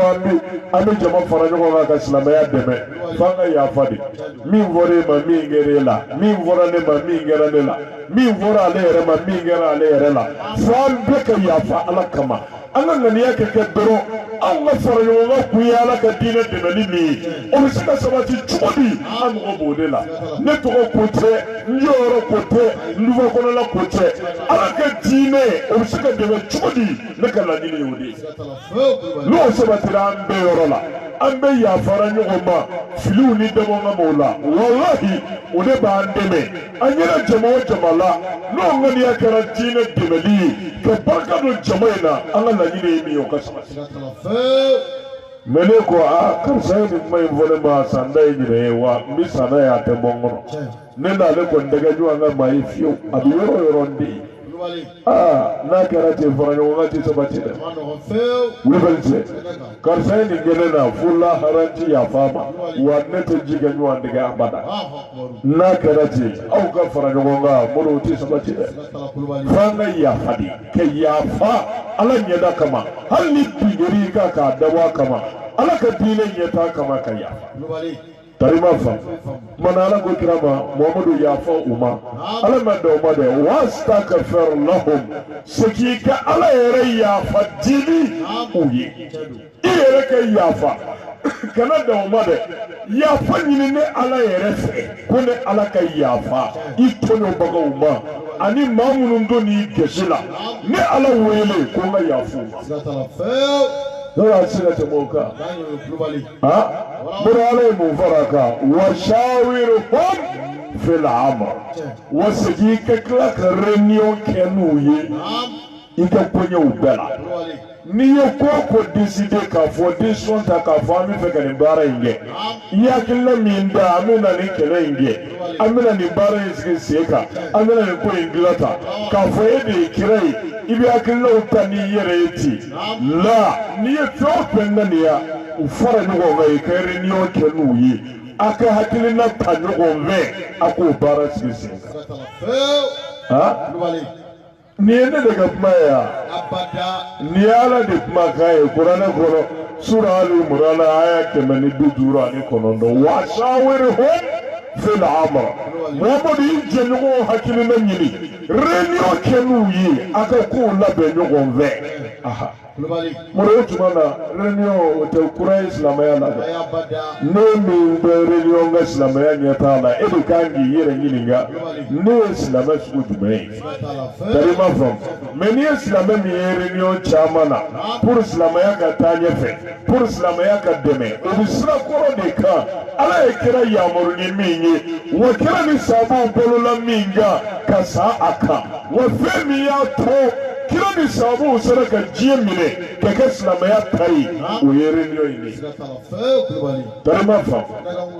Speaker 2: an bɛ jama fara ɲɔgɔn kan ka silamɛya dɛmɛ f'an ka yafa de min fɔra e ma min kɛra e la min fɔra ne ma min kɛra ne la min fɔra ale yɛrɛ ma min kɛra ale yɛrɛ la fo an bɛɛ ka yafa ala kama an ka ŋaniya kɛ dɔrɔn anw ka fara ɲɔgɔn kan kun ye ala ka diinɛ dɛmɛli min ye o bɛ se ka sabati cogo di an mɔgɔ b'o de la ne tɔgɔ ko tɛ n jɔyɔrɔ ko tɛ n dufa kɔnɔla ko tɛ ala ka diinɛ o bɛ se ka dɛmɛ cogo di ne ka laɲini y'o de ye n'o sabatira an bɛɛ yɔrɔ la an bɛ yafara ɲɔgɔn ma filiw ni dɛmɛmaw la walahi o de b'an dɛmɛ an yɛrɛ jama o jama la n'o ŋaniya kɛra diinɛ dɛmɛli ye ka barika don jama in na an ka laɲini ye min ye o ka sabati mais ne ko karisa ye nin kuma in fɔ ne ma san da ye ɲinɛ ye wa n bɛ san da ye a tɛ bɔ n kɔnɔ ne n'ale kɔni tɛ kɛ ɲɔgɔn ka maa ye fiyewu a bɛ yɔrɔ yɔrɔ n de ye n'a kɛra ten fara ɲɔgɔn kan tɛ sabati dɛ wulibali tɛ karisa ye nin kɛ ne na fo lahara ti yafa ma wa ne tɛ ji kɛ ɲɔgɔn tigɛ abada n'a kɛra ten aw ka fara ɲɔgɔn kan mɔdɔ o tɛ sabati dɛ f'an ka yafa de ka yafa ala ɲɛda kama hali ni bingeri kan k'a dabɔ a kama ala ka diinɛ ɲɛtaa kama ka yafa tarima fa mana ala ko kira ma Muhammadu yafa u ma ala ma da u ma dɛ wastaghfir lahum c'est k'i ka ala yɛrɛ yafa dili u ye i yɛrɛ ka yafa kana da u ma dɛ yafa ɲini ne ala yɛrɛ fɛ ko ne ala ka yafa i tɔɲɔbagaw ma ani maa minnu don n'i gɛsi la ne ala wele ko n ka yafa u ma n'o y'a se ka tɛmɛ o kan mɔdɔ ala ye mun fara a kan wa shawirhum fil amr wa segin ka tila ka réunion kɛ n'u ye i ka koɲɛw bɛɛ la n'i ye ko o ko décider k'a fɔ décision ta k'a fɔ an bɛ fɛ ka nin baara in kɛ i hakilina min da an bɛna nin kɛlɛ in kɛ an bɛna nin baara in sigi sen kan an bɛna nin ko in dilan tan k'a fɔ e de ye kira ye i bɛ hakilinaw ta n'i yɛrɛ ye ten la n'i ye fɛn o fɛn ŋaniya u fara ɲɔgɔn kan i ka réunion kɛ n'u ye a ka hakilina ta ɲɔgɔn fɛ a k'o baara sigi sen kan nin ye ne de ka kuma ye yan nin ye ala de kumakan ye kuranɛ kɔnɔ sura Ali Imran aya 159 wa shawirhum fil amr Muhammadu injenugo hakili na nyini réunion kenu yi aka ko labe nyogon ve aha moro tumana réunion te kura islamaya la ne mi be réunion ga islamaya nyata la e de kangi yere nyini nga ne islamaya su dume tarima from meni islamaya mi réunion chamana pour islamaya ga tanye fe pour islamaya ga deme e bisra koro de ka ala ekira ya moro ni minyi wa kira ni sabu bolola minga kasa aka wa femi ya to kira ni sabu saraka jimine keke silamaya tari o yere niyo ini tarima fam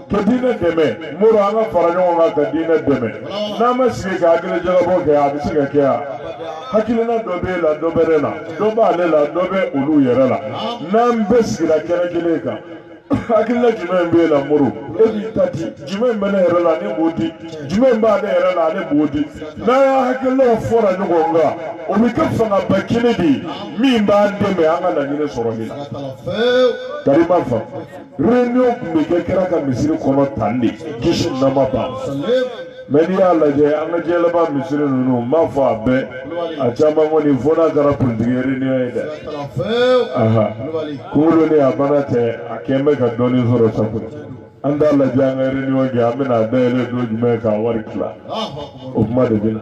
Speaker 2: ke dina deme muro anga faranyo nga ka dina deme na masige ka agile jagabo ke abisige ke ya hakilina dobe la dobere la dobale la dobe ulu yere la na mbesigira kene kileka hakilina jume mbe la muro ebi tati jume mbele yere la ne bodi jume mbade yere la ne bodi na hakilina fora nyugonga omika nga bakine di mimba ndeme anga na nyine soroni tarima fa réunion kumbe kera ka misiri kono tandi kishin na mapa meni ala je anga jela ba misiri nunu mafa be achama ngoni fona gara pundige réunion ida aha kulo ne abana te akeme ka doni zoro sapu anda la janga réunion ge amina dele do jume ka warikla ofma de bina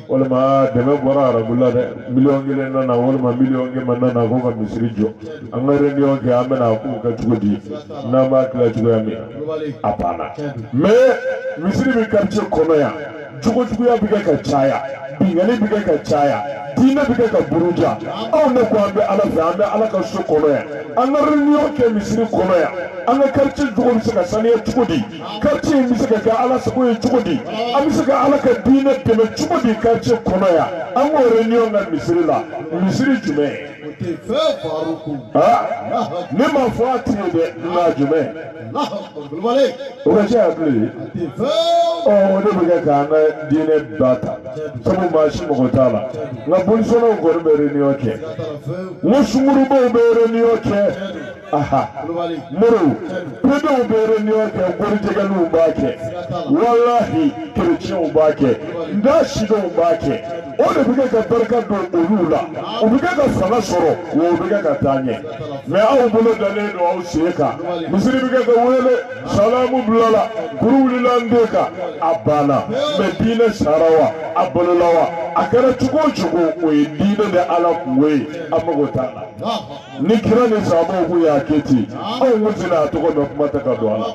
Speaker 2: wala ma deme bora ragulla de million gele na wala ma million ge manna na ko ka misiri jo anga réunion ge amena ko ka tugodi na ma kala tugo yami apana me misiri bi karche kono ya jugo ya biga ka chaya bingale biga ka chaya dina biga ka buruja aw ne ko ambe ala ka so kono ya anga réunion ke misiri kono ya anga karche jugo bi ka saniya tugodi karche misiri ka ala sa ko tugodi amisa ka ala ka dina deme tugodi karche kono ya anga réunion na misiri la misiri jume ne ma fo atide na jume o ka ja bli o de biga ka na dine bata sabu ma shi mo tala na bun sono ko be réunion ke mo sumuru bo be réunion ke aha muru pedo be réunion ke ko jega lu ba ke wallahi kirci ba ke nda shi do ba ke o de biga ka barka do ulula o biga ka fala soro o biga ka tanye me aw bulo dale do aw sheka misiri biga ka wele salamu bulala kuruli landeka abana medina sarawa abololawa akara chugo o edina de ala kuwe amagotana nikira ni sabo ku ya keti aw mutina to ko kuma ta ka do ala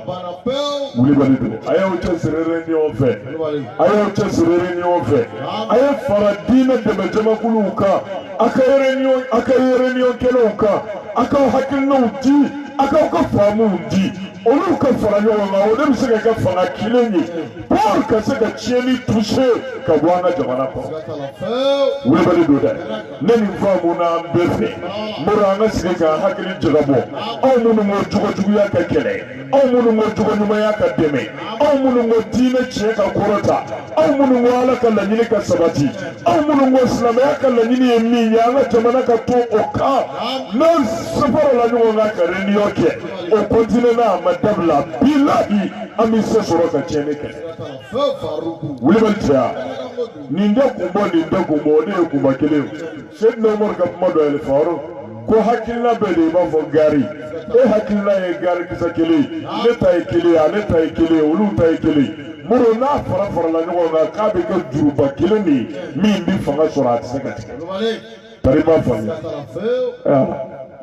Speaker 2: wuli bali do ayo chesirere ni ofe ayo fara dina de mejama kuluka akayere ni keloka akaw hakilno uti akaw ka famu uti olu ka fara ɲɔgɔn o de bɛ se ka kɛ fanga kelen ye pour ka se ka tiɲɛni toucher ka bɔ an ka jamana kɔnɔ wulibali don dɛ ne nin faamu na an bɛɛ fɛ mori an ka sigi k'an hakili jagabɔ anw minnu ko jogojuguya ka kɛlɛ anw minnu ko jogoɲumanya ka dɛmɛ anw minnu ko diinɛ tiɲɛ ka kɔrɔta anw minnu ko ala ka laɲini ka sabati anw minnu ko silamɛya ka laɲini ye min ye an ka jamana ka to o kan n'an sefarala ɲɔgɔn kan ka réunion kɛ o continue na a dabla bilahi ami se soro ka tiene ke wuli bal tia ni nde kumbo de kuma kele sed no mor ka mo do el faro ko hakilla be de ba fo gari e hakilla e gari kisa kele ne tay kele ulu tay kele muro na fara la nyogo na ka be ka juruba kele ni min bi fanga sora tsaka tariba fanya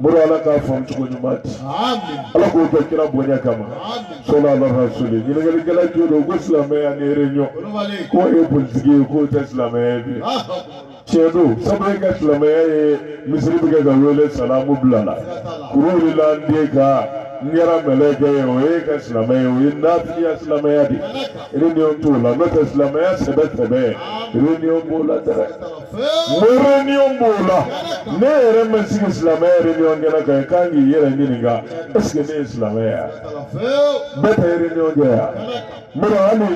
Speaker 2: muro ala ka fam tuko nyumati amin ala ko to kira bonya kama sallallahu alaihi wasallam ni ngal gala jodo go islam ya ne renyo ko e politiki ko ta islam ya bi chedo sabre ga islam ya misri bi ga wele salamu bulala kuruli lande ga ngara meleke o e ga islam ya o nafi ya islam ya di renyo to la no ta islam ya sebe renyo bola dara renyo bola ne re mesigi islam ya renyo ngena ka kangi yere ngininga eske ne islam ya beta yere nyongea mura ani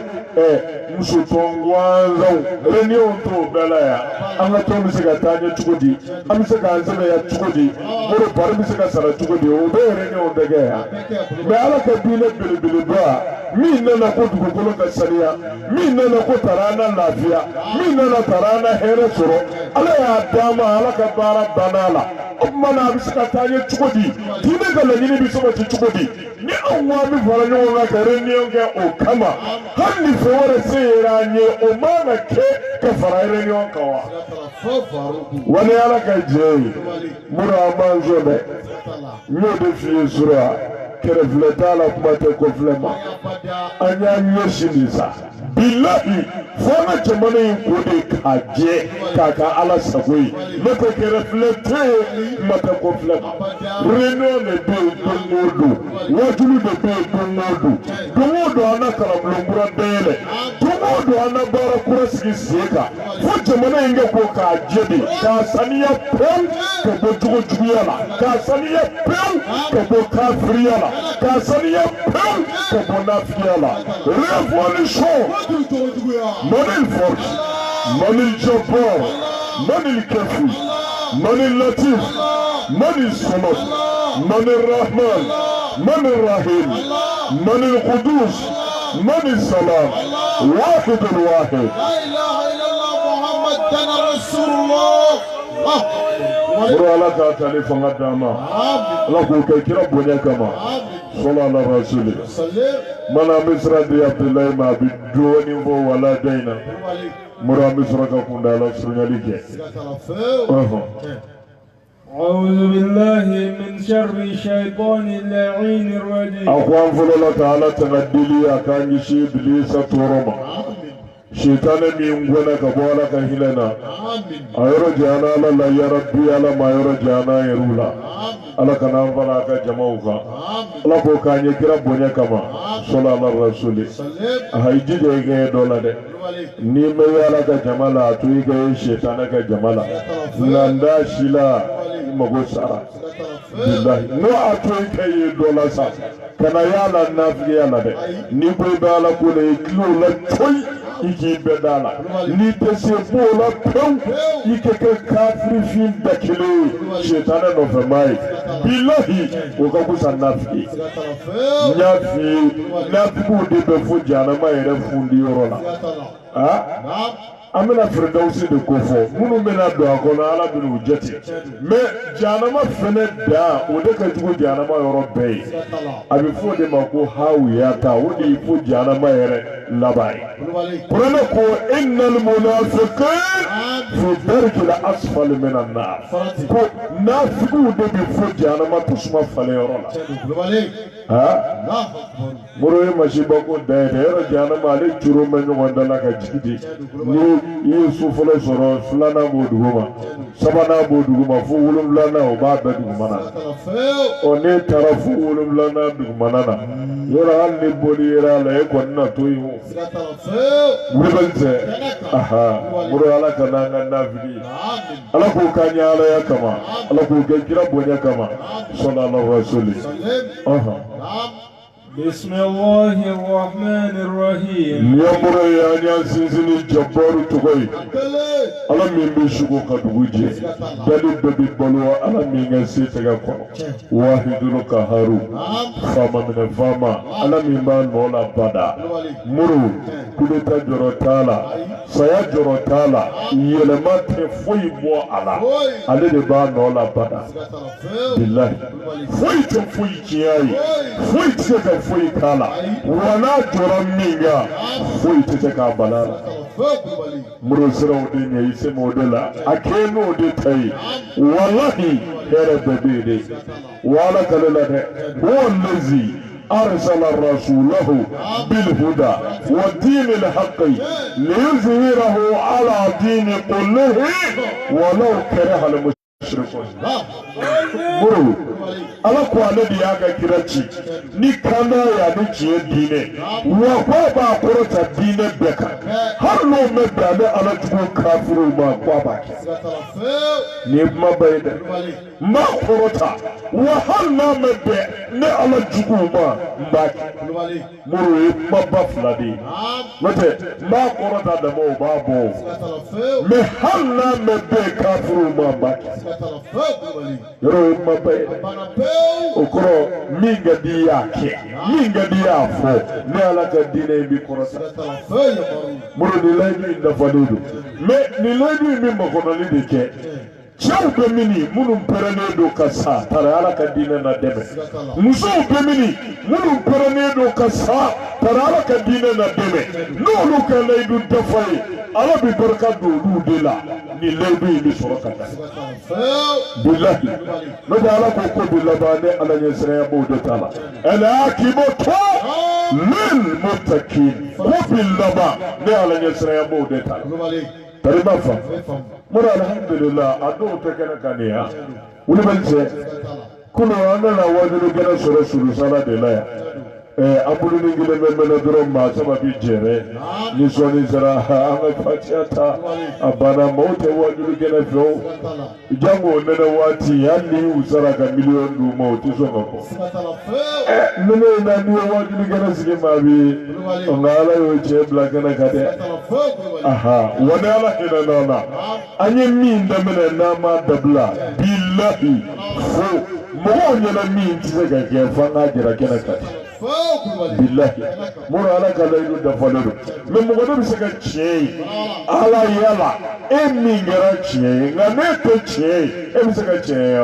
Speaker 2: musu tongwanza renyo to bela ya anga to misika tanya chukudi amisika nzebe ya chukudi mura bari misika sara chukudi o be renyo ndege ya mais ala ka diinɛ belebeleba min nana ko dugukolo ka saniya min nana ko tarana lafiya min nana tarana hɛrɛ sɔrɔ ala y'a dama ala ka baara banna la o tuma na a bɛ se ka taa ɲɛ cogo di diinɛ ka laɲini bɛ sabati cogo di ni anw ko an bɛ fara ɲɔgɔn kan ka réunion kɛ o kama hali ni fɛn wɛrɛ se yera an ye o man ka kɛ ka fara réunion kan wa wale ala ka jɛ ye mura an b'an sɔn dɛ n y'o de f'i ye sura kɛrɛfilɛ t'a la kuma tɛ kɔfilɛ ma an y'an ɲɛsin nin sa bilahi fo an ka jamana in ko de k'a jɛ k'a ka ala sago ye n'o tɛ kɛrɛfilɛ tɛ yen kuma tɛ kɔfilɛ ma réunion de bɛ yen don o don wajulu de bɛ yen don o don an na kalanbulon kura dayɛlɛ don o don an na baara kura sigi sen kan fo jamana in kɛ ko k'a jɛ de k'a saniya pewu ka bɔ jogojuguya la k'a saniya pewu ka bɔ kafiriya la k'a saniya pewu ka bɔ nafigiya la révolution من الفرش من الجبار من الكفي من اللطيف من الصمد من الرحمن من الرحيم من القدوس من السلام واحد الواحد
Speaker 1: لا إله إلا الله محمد رسول الله
Speaker 2: ala ka tali fanga dama ala k'o kɛ kira bonya kama sɔlɔ ala rasuli mana an bɛ sira di abudulayi ma a bɛ dɔɔnin fɔ wala da in na mura an bɛ sɔrɔ ka kundala surunyali kɛ
Speaker 3: أعوذ بالله من شر الشيطان اللعين الرجيم
Speaker 2: أخوان فلولا تعالى تغدلي أكان يشي إبليس تورما شيطان من غنى كبوالا كهلنا أيرو جانا لا يا ربي على ما يرو جانا يرولا على كنام فلا كجماوكا على كوكاني كرا بنيا كما صلى الله الرسول هايجي جاي دولا ده ni me ala ka jamala to yi ga shaytan ka jamala landa shila mago sara billahi no ato kai dola sa kana yala nafi yala de ni ko bala ko le kilo la toy iki bedala ni te se bola pew ike ke kafiri fin da kilo shaytan no fa mai billahi o ka ku sanafi nafi ko de be fu jana mai re fundi yorola an bɛna firidawusi de ko fɔ minnu bɛna don a kɔnɔ ala bɛ n'u jate mais jahanama fɛnɛ dan o de ka jugu jahanama yɔrɔ bɛɛ ye a bɛ fɔ o de ma ko hawiyata o de ye fo jahanama yɛrɛ laban ye kuranɛ ko innal munafiqin fi darkil asfali minan nar ko nafigiw de bɛ fo jahanama tasuma falen yɔrɔ la moro ye masiba ko dayɛlɛ yɔrɔ jahanama ale juru bɛ ɲɔgɔn da la ka jigin de ni i ye su fɔlɔ sɔrɔ filanan b'o duguma sabanan b'o duguma fo wolonfilanan o b'a bɛɛ dugumana ɔ ne taara fo wolonfilanan dugumana na yɔrɔ hali ni boli yera a la e kɔni na to yen o wulibali tɛ moro ala ka n'an ka nafili ala k'o k'an ɲɛ alaya kama ala k'o kɛ kira bonya kama sallallahu rasuli
Speaker 3: بسم الله الرحمن الرحيم
Speaker 2: نيامر يعني سنسني جبار توي على مين بيشوكو كدوجي دالي بيبي بلوا على مين سيتك واحد القهار فما من فما على مين بان ولا بدا مرو كلتا جروتالا سيا جروتالا يلما تفوي بو على دي بان ولا بدا بالله فوي تفوي كياي فوي تفوي foyi kala wana joran minga foyi tete ka balala muro sira o de ne ise modela akeno de tai wallahi here bebede wala kalala de wallazi arsala rasulahu bil huda wa din al haqq liyuzhirahu ala din kullihi walau karaha al mushrikun muro ala ko ale de yaga kirachi ni kana ya ni ciye dine wa ko ba korota dine beka har no me da ne ala tuko kafiru ma ko ba ni ma bayda ma korota wa har na me be ne ala tuko ma mbaki muru ma ba fladi mate ma korota da mo ba bo me har na me be kafiru ma mbaki yoro mabe okoro minga di yake minga di afo ne ala ka dine bi korosa muro ni laidu inda fadudu me ni laidu mi makono ni deke Chau bemini munum perenedo kasa tara ala ka dine na deme muso bemini munum perenedo kasa tara ala ka dine na deme no lu ka laidu dafai ala bi barka do lu de la ni laidu ni sorokata billahi no da ala ko bilabane ala nyesra ya bo de tala ala akibatu lil muttaqin ko bilaba ne ala nyesra ya bo de tala tariba fa mura alhamdulillah ado tekana kania wuli balse kuno anana wajulu gena sura suru sala de la abulu ni ngile memena dro ma sama bi jere ni soni zara anga fatiata abana mote wajulu gena fo jango nena wati yani usara ka million du mauti so ngako nene na ni wajulu gena sike mabi ngala yo che blakana kade aha wana ala hina nana anye min da mena na ma dabla billahi fo mo nyana min tizega ke fanga jira kena kade billahi mura ala ka laidu da falado me mo godo bi saka chie ala yala emi ngara chie ngane to chie emi saka chie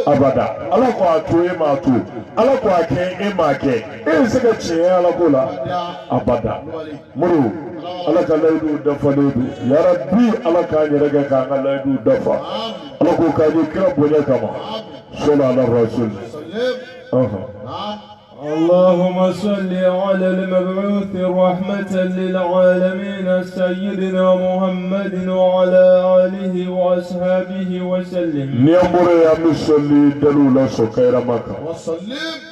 Speaker 2: abada ala ko atu e ma atu ala ko ake e ma ke emi saka chie ala ko la abada muru ala ka laidu da falado ya rabbi ala ka ni raga ka ala laidu da fa ala ko ka ni kira bonya kama sallallahu alaihi wasallam
Speaker 3: اللهم صل على المبعوث رحمة للعالمين سيدنا محمد وعلى آله وأصحابه وسلم.
Speaker 2: نيامور أمي صلي دلولا سكير مكة.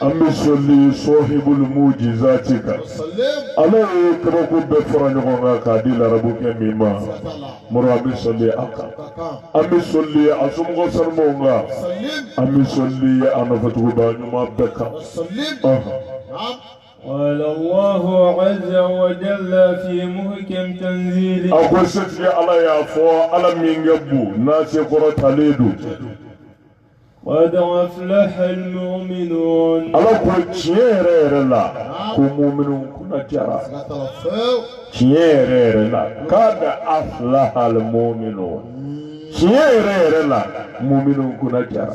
Speaker 2: أمي صلي صاحب المعجزاتك. على كروكو بفران يونا كاديل ربك ميما. مر أمي صلي أكا. أمي صلي أسمع سرمونا. أمي صلي أنا فتوى بانيما بكا.
Speaker 3: قال الله عز وجل في محكم تنزيله
Speaker 2: أقول ستي على يافو على من يبو ناس يقرأ تليدو
Speaker 3: قد أفلح المؤمنون
Speaker 2: على كل شيء لا كمؤمنون كنا جرا شيء لا قد أفلح المؤمنون شيء لا مؤمنون كنا جرا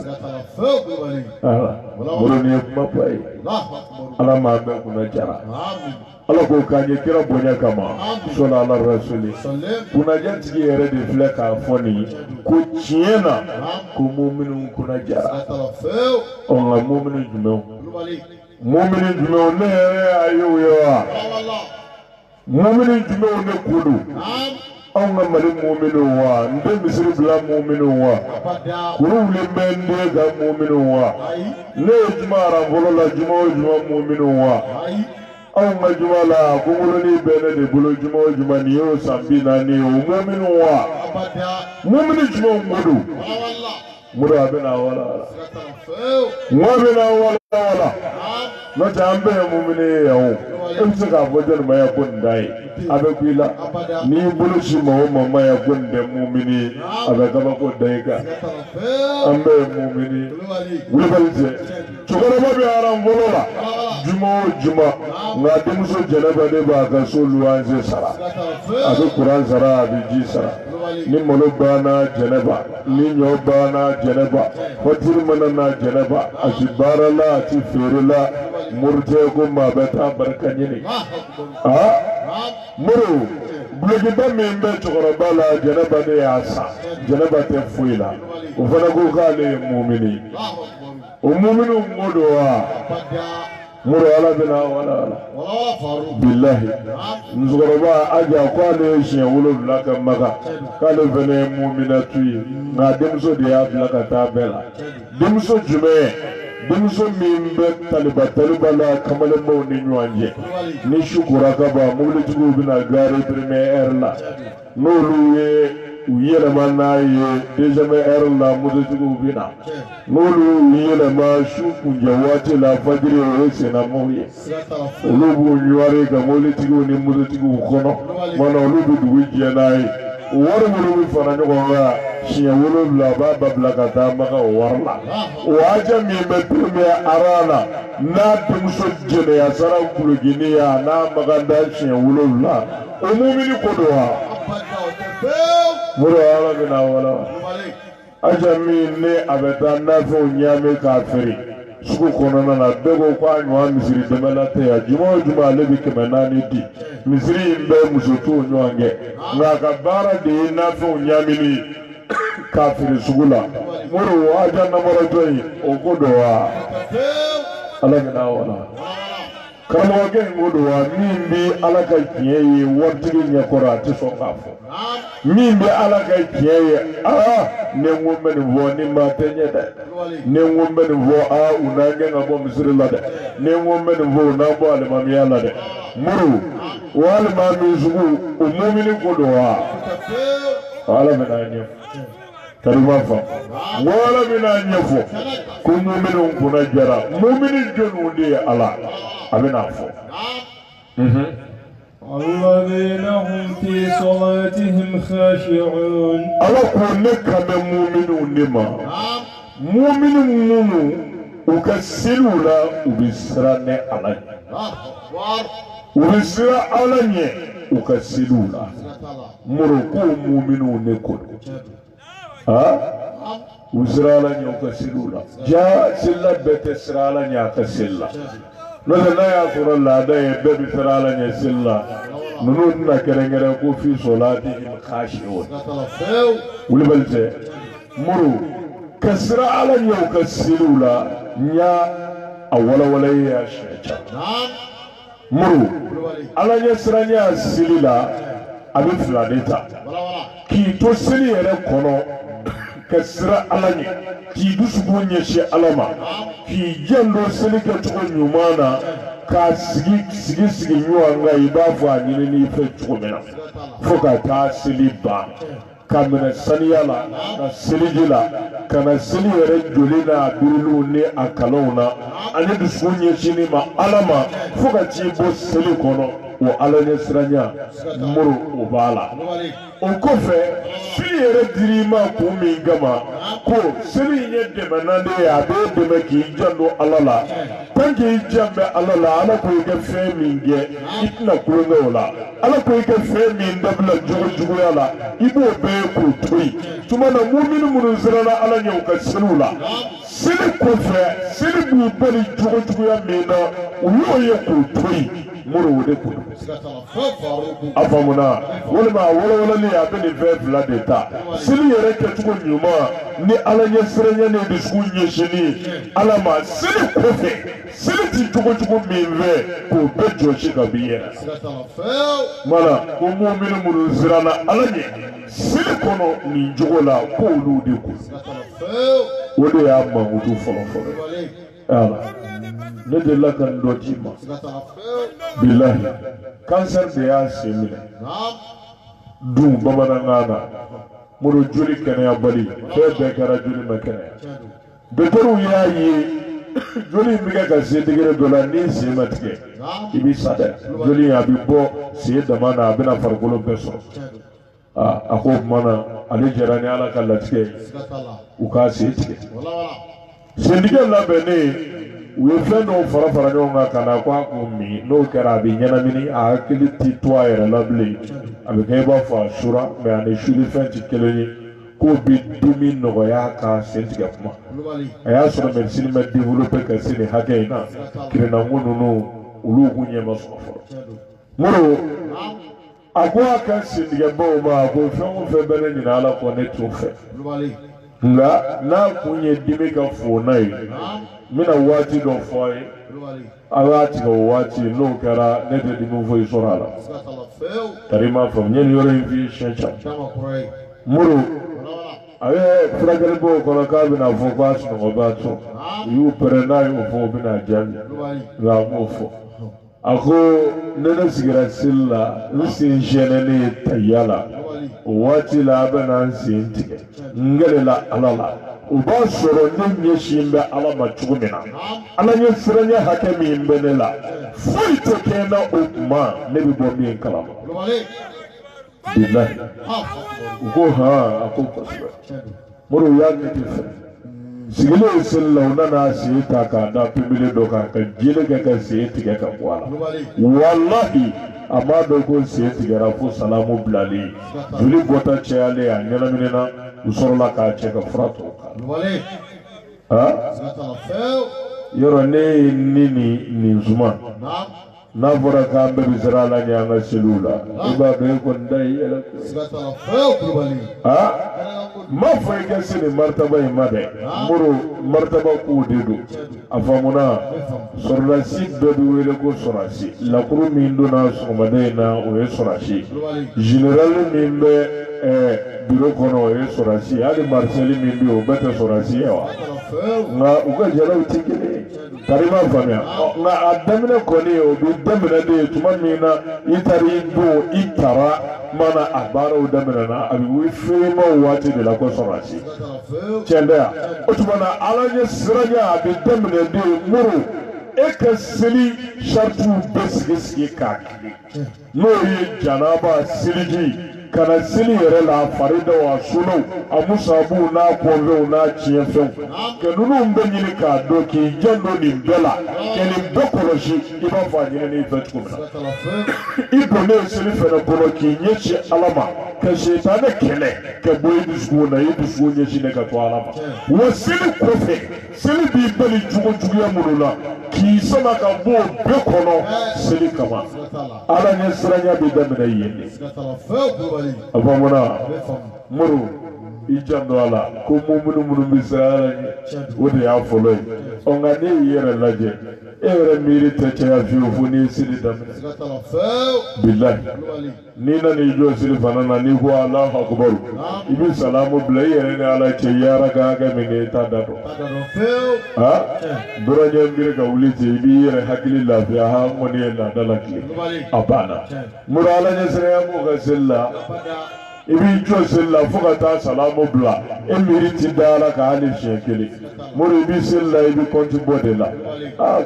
Speaker 2: مروني مباي ala ma be kuna jara ala ko kanye kira bonya kama sallallahu alaihi wasallam kuna janti yere de fleka foni ko chiena ko mu'minu kuna jara on la mu'minu jumew ne ayo yo mu'minu jumew ne kudu on ma mali mu'minu wa nde misiri bla mu'minu wa kuru le mende ga mu'minu wa ne jumara volo la juma mu'minu wa on ma juma la kungulu ni bene de bulo juma ni yo sambina ni mu'minu wa mu'minu juma mudu mudu abena wala mu'minu wala na jambe mu'minu yawo emsika bojan maya kundai abekwila ni bulushi mama ya kunde mu'mini abekaba ko daiga ambe mu'mini wulbalje chokora babe aram bolola juma ngadimuso janaba de ba ga so luanze sara abe quran sara abe ji sara ni molobana janaba ni nyobana janaba fatir manana janaba asibarala ati ferila murte ko mabata barkanyini muru blogi ba min be chokoroba la janaba de asa janaba te fuila ufana ko kale mu'mini o mu'minu ngodowa muru ala bina wala billahi nzugoroba aja kwale shi wulo blaka maka kale vene mu'minatu na demso de ya blaka tabela demso jume demso mimbe taliba la kamale mo ni nyanje ni shukura ka ba mulu tugo bina gare premier la noluye uyela manaye dejame la mulu tugo bina nolu uyela ma shuku jawati la fajiri wese na moye olubu nyuare ga mulu tugo ni mulu tugo kono mana olubu duwi jenaye warmuru fana ɲɔgɔn siɲɛ 7 b'a babila ka taa maga o wari la waja min bɛ premier arana n'a denmuso jɛnɛya sara kulogini ya n'a maganda siɲɛ 7 o mumini ko don wa muru ala bɛna wala aja min ne a bɛ taa nafɛnw ɲaami k'a feere sugu kɔnɔna na bɛɛ ko k'a ɲɔgɔn misiri dɛmɛla tɛ yan juma o juma ale bɛ 400 di misiri in bɛɛ muso t'o ɲɔgɔn kɛ nka a ka baara de ye nafɛnw ɲaamini k'a feere sugu la muru aja namɔrɔjɔ in o ko don wa ala bɛna wala karamɔgɔkɛ in ko don wa min bɛ ala ka tiɲɛ ye waritigi ɲɛkɔrɔ a tɛ sɔn k'a fɔ min bɛ ala ka tiɲɛ ye ne ko n bɛ nin fɔ ni maa tɛ ɲɛ dɛ ne ko n bɛ nin fɔ u n'an gɛn ka bɔ misiri la dɛ ne ko n bɛ nin fɔ u n'an bɔ alimamiya la dɛ muru walima min sugu o mumini ko don wa ala bɛna ɲɛfɔ karima fa wala bɛna ɲɛfɔ ko mumininw kunna jara mumini jɔnw de ye ala a bɛna fɔ
Speaker 3: الذين هم في صلاتهم خاشعون
Speaker 2: ala ko ne kan bɛ mumininw de ma mumini minnu u ka seliw la u bɛ siran ne ala ɲɛ u bɛ siran ala ɲɛ u ka seliw la muru ko mumininw ne ko u siran ala ɲɛ u ka seliw la ja selila bɛɛ tɛ siran ala ɲɛ a ka seli la n'o tɛ n'a y'a sɔrɔ laada ye bɛɛ bɛ siran ala ɲɛ seli la ninnu tɛna kɛrɛnkɛrɛn ko fi solatihim khashi'un wulibali tɛ muru ka siran ala ɲɛ u ka seliw la n y'a walawala ye a siɲɛ caman muru ala ɲɛ siranya a seli la a bɛ 2 de ta k'i to seli yɛrɛ kɔnɔ ka siran ala ɲɛ k'i dusukun ɲɛsin ala ma k'i janto seli kɛcogo ɲuman na k'a sigi ɲɔgɔn kan i b'a fɔ a ɲinini fɛ cogo min na fo ka taa seli ban ka minɛ saniya la ka seliji la ka na seli yɛrɛ joli n'a biriliw ni a kalaw na ani dusukun ɲɛsinni ma ala ma fo ka t'i bɔ seli kɔnɔ o ala ɲɛ siranya muru o b'a la o kɔfɛ fili yɛrɛ dir'i ma kun min kama ko seli in ye dɛmɛnande ye a b'e dɛmɛ k'i janto ala la tant que i jan bɛ ala la ala ko i kɛ fɛn min kɛ i tɛna kulonkɛ o la ala ko i kɛ fɛn min dabila jogojuguya la i b'o bɛɛ k'o to yen tuma na mumini minnu siranna ala ɲɛ u ka seliw la seli kɔfɛ seli b'u bali jogojuguya min na u y'o ye k'o to yen muru o de ko a faamuna walima a wɔlɔwɔlɔli a bɛ nin fɛn 2 de ta seli yɛrɛ kɛcogo ɲuman ni ala ɲɛ siranya ni dusukun ɲɛsinni ala ma seli kɔfɛ seli ti jogojugu min fɛ k'o bɛɛ jɔsi ka b'i yɛrɛ mana ko mumini minnu siranna ala ɲɛ seli kɔnɔ nin jogo la k'olu de ko o de y'a mankutu fɔlɔfɔlɔ ne delila ka nin dɔ d'i ma bilahi kansɛri de y'a sen minɛ dun bamanankan na muru joli kɛnɛyabali fɛn bɛɛ kɛra joli ma kɛnɛya dɔkitɛriw y'a ye joli in bɛ kɛ ka se degere dɔ la ni sen ma tigɛ i bɛ sa dɛ joli in a bɛ bɔ sen dama na a bɛna farikolo bɛɛ sɔrɔ a ko o tuma na ale jɛra ni ala ka latigɛ ye u k'a sen tigɛ sen tigɛ labɛnnen u ye fɛn dɔw fara ɲɔgɔn kan ka na ko a k'o min n'o kɛra a bɛ ɲɛnamini a hakili tɛ to a yɛrɛ la bilen a bɛ kɛ i b'a fɔ a sura mɛ ani sulifɛn tɛ kelen ye k'o bɛ dimi nɔgɔya ka sen tigɛ kuma a y'a sɔrɔ médecine ma développé ka se nin hakɛ in na kirinankun ninnu olu k'u ɲɛ ma sɔrɔ fɔlɔ muru a ko a ka sen tigɛbaw ma a ko fɛn o fɛn bɛ ne ɲinɛ ala kɔ ne t'o fɛ nka n'a kun ye dimi ka fona ye n bɛna waati dɔ fɔ a ye a b'a tigɛ o waati n'o kɛra ne tɛ dimi foyi sɔrɔ a la kari m'a faamu n ye nin yɔrɔ in f'i ye siɲɛ caman muru a ye furakɛlibaw kɔnɔ k'a bɛna fɔ k'a sunɔgɔba tun u y'u pɛrɛn n'a y'o fɔ u bɛna jaabi nka a m'o fɔ a ko ne sigira seli la n sen sɛnɛnen ye tahiya la o waati la a bɛna n sen tigɛ n gɛlɛla ala la o b'a sɔrɔ ne ɲɛsin bɛ ala ma cogo min na ala ɲɛ siranya hakɛ min bɛ ne la foyi tɛ kɛ n na o tuma ne bɛ bɔ min kalama billahi ko ha ako kosba muru ya kiti sigile sallallahu na sai ta ka da pibile doka ka jile ka sai tiga ka wala wallahi amma da ko sai tiga rafu salamu blali juli gota chale ya nyala minena usorla ka che ka frato ha yoro ne ni zuma na bora ka be bizrala ni anga selula iba be ko ndai ela ha ma fay ka sene martaba imade muru martaba ko dedo afamuna sorrasi bedu wele ko sorasi la kuru min do na so madena o e sorasi general min be bureau kono e sorasi ali marcel min be o beta sorasi wa na uga jara utikile tarima famia na adamina koni o bi damina de tuma mina itari do itara mana abara o damina na abi wi fema wati de la ko sorasi chenda o tuma na alanya siranya abi damina de muru ekasili shartu besgesi kaki no ye janaba siliji kana sili yɛrɛ la farida wa suno amusabu na kɔnfɛw na tiɲɛfɛnw ka ninnu bɛ ɲini k'a dɔn k'i janto nin bɛɛ la ka nin bɛɛ kɔlɔsi i b'a fɔ a ɲinini fɛ cogo min na i donnen seli fɛnɛ kɔnɔ k'i ɲɛsin ala ma ka setanɛ kɛlɛ ka bɔ i dusukun na i dusukun ɲɛsin ne ka to ala ma wa seli kɔfɛ seli b'i bali juguya minnu na k'i sama ka bɔ o bɛɛ kɔnɔ seli kama ala ɲɛ siranya bɛ daminɛ yen de. Afamuna muru ijando ala ko mumunu misala o de ya folo yi onga ne yere laje ere miri teche ya fiufu ni sili damina billahi ni na ni jo sili fanana ni ko Allahu akbar ibi salamu bla yere ne ala che yara ga ga mene ta dado ha broje mbire ga wulite ibi yere hakili lafiya ha ngoni na dalaki abana murala ne sere ya mo ga sella ibi josella fuka ta salamu bla emiri ti dara ka hali shekele muri ibi sella ibi konti bodela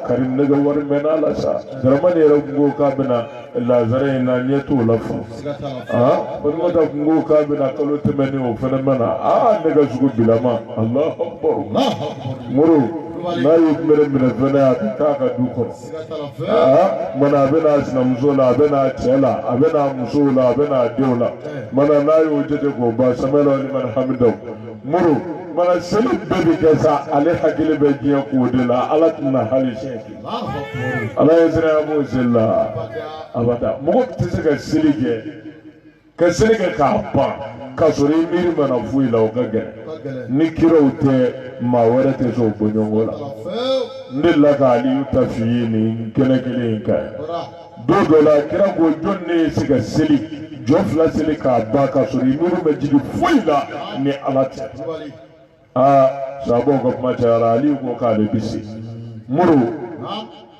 Speaker 2: karim ne ga wari mena la sa darmani rango ka bina lazare na nyeto la fu wani mata kungo ka bina kalo temeni o fenomena ne ga sugu bilama Allahu akbar muru na yi mere mere fena ta ka duko mana bena sina musola bena chela bena musola bena deula mana na yi ojete ko ba samelo ni man hamido muru mana seli bebi kesa ale hakile be jiya ko de la ala tuna hali sheki ala yezra abu zilla abada mo tise ka selige ka pa ka sori miri mana fu ila o ka gere ni kiro te ma wara te so bonyongola ndilla ka ali utafiyini kene ka do la kira ko jonne siga seli jofla seli ka ba ka sori miri be jigi fu ila ni alati sabo ko ma tara ali ko ka le bisi muru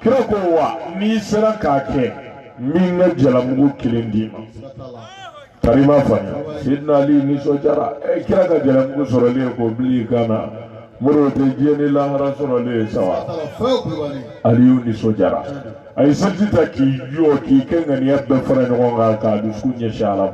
Speaker 2: kira ko wa ni sera ka ke min na jalamu kilindima tarima fanya sidna ali ni sojara kira ka jalamu sorole ko bili kana muru te jeni la hara sorole sawa ali ni sojara ay sajita ki yo ki kenga ni abbe fara ngonga ka du sunya shala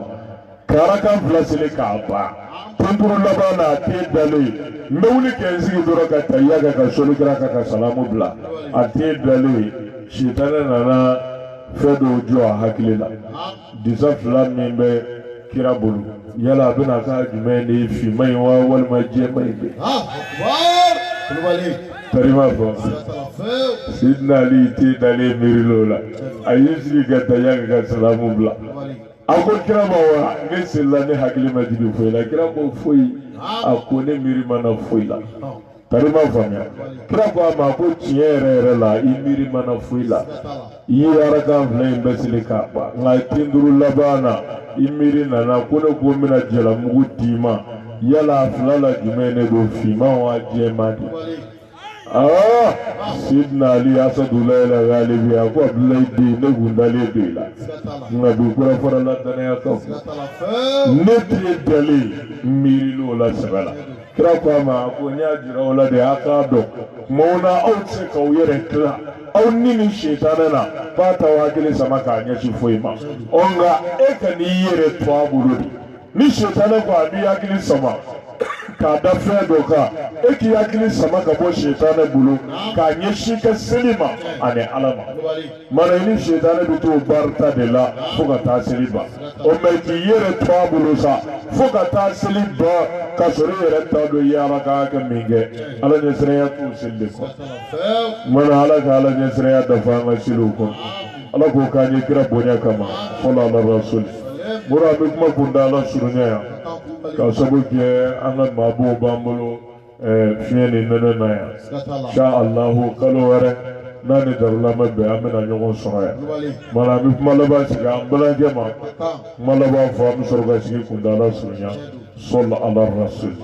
Speaker 2: karaka flasile ka ba tunturu labana te dale mewli kenzi doro ka tayaga ka solo kira ka salamu bla ate dale shitana nana fedo jo hakilila disa flam membe kira bulu yala bina ka jumene fi mai wa wal maje mai be tarima fo sidna ali te dale mirilola ayisi ga tayaga ka salamu bla ako kira bawa ne sella ne hakili majibi foila kira ko foi akone miri mana foila tarima fanya kira ko ma ko tiere la imiri mana foila yara ka flame basilika ba ngai tinduru labana imiri nana kono ko mina jela mugu dima yala flala jumene do fima wa jemadi sidna ali asadullah la galibi ko abdullah di ne gundale bila ngadu ko fara la dana ko ne dali miri lo la sabala kira ko ma ko nya jira wala de aka do mona au se ka yere kira au nini shaytanana ba ta wakili sama ka ɲɛsi foyi ma nka e ka n'i yɛrɛ to a bolo de ni sitana ko a b'i hakili sama k'a da fɛn dɔ kan e k'i hakili sama ka bɔ sitana bolo k'a ɲɛsin ka seli ma ani ala ma mara i ni sitana bɛ to barita de la fo ka taa seli ban mɛ k'i yɛrɛ to a bolo sa fo ka taa seli ban k'a sɔrɔ i yɛrɛ t'a dɔn i ye ala ka hakɛ min kɛ ala ɲɛsiranya t'o seli de kɔ mana ala ka ala ɲɛsiranya dafa an ka seliw kɔnɔ ala k'o k'an ye kira bonya kama fɔlɔ ala rasuli mura bɛ kuma kunda ala surunya yan k'a sabu kɛ an ka maabaw b'an bolo fiɲɛ ni nɛnɛ na yan sha alahu kalo wɛrɛ n'a ni darulama bɛn an bɛna ɲɔgɔn sɔrɔ yan mana an bɛ kuma laban sigi an bɛlankɛ ma kuma laban fɔ an bɛ sɔrɔ ka sigi kunda ala surunya sɔlɔ ala rasuli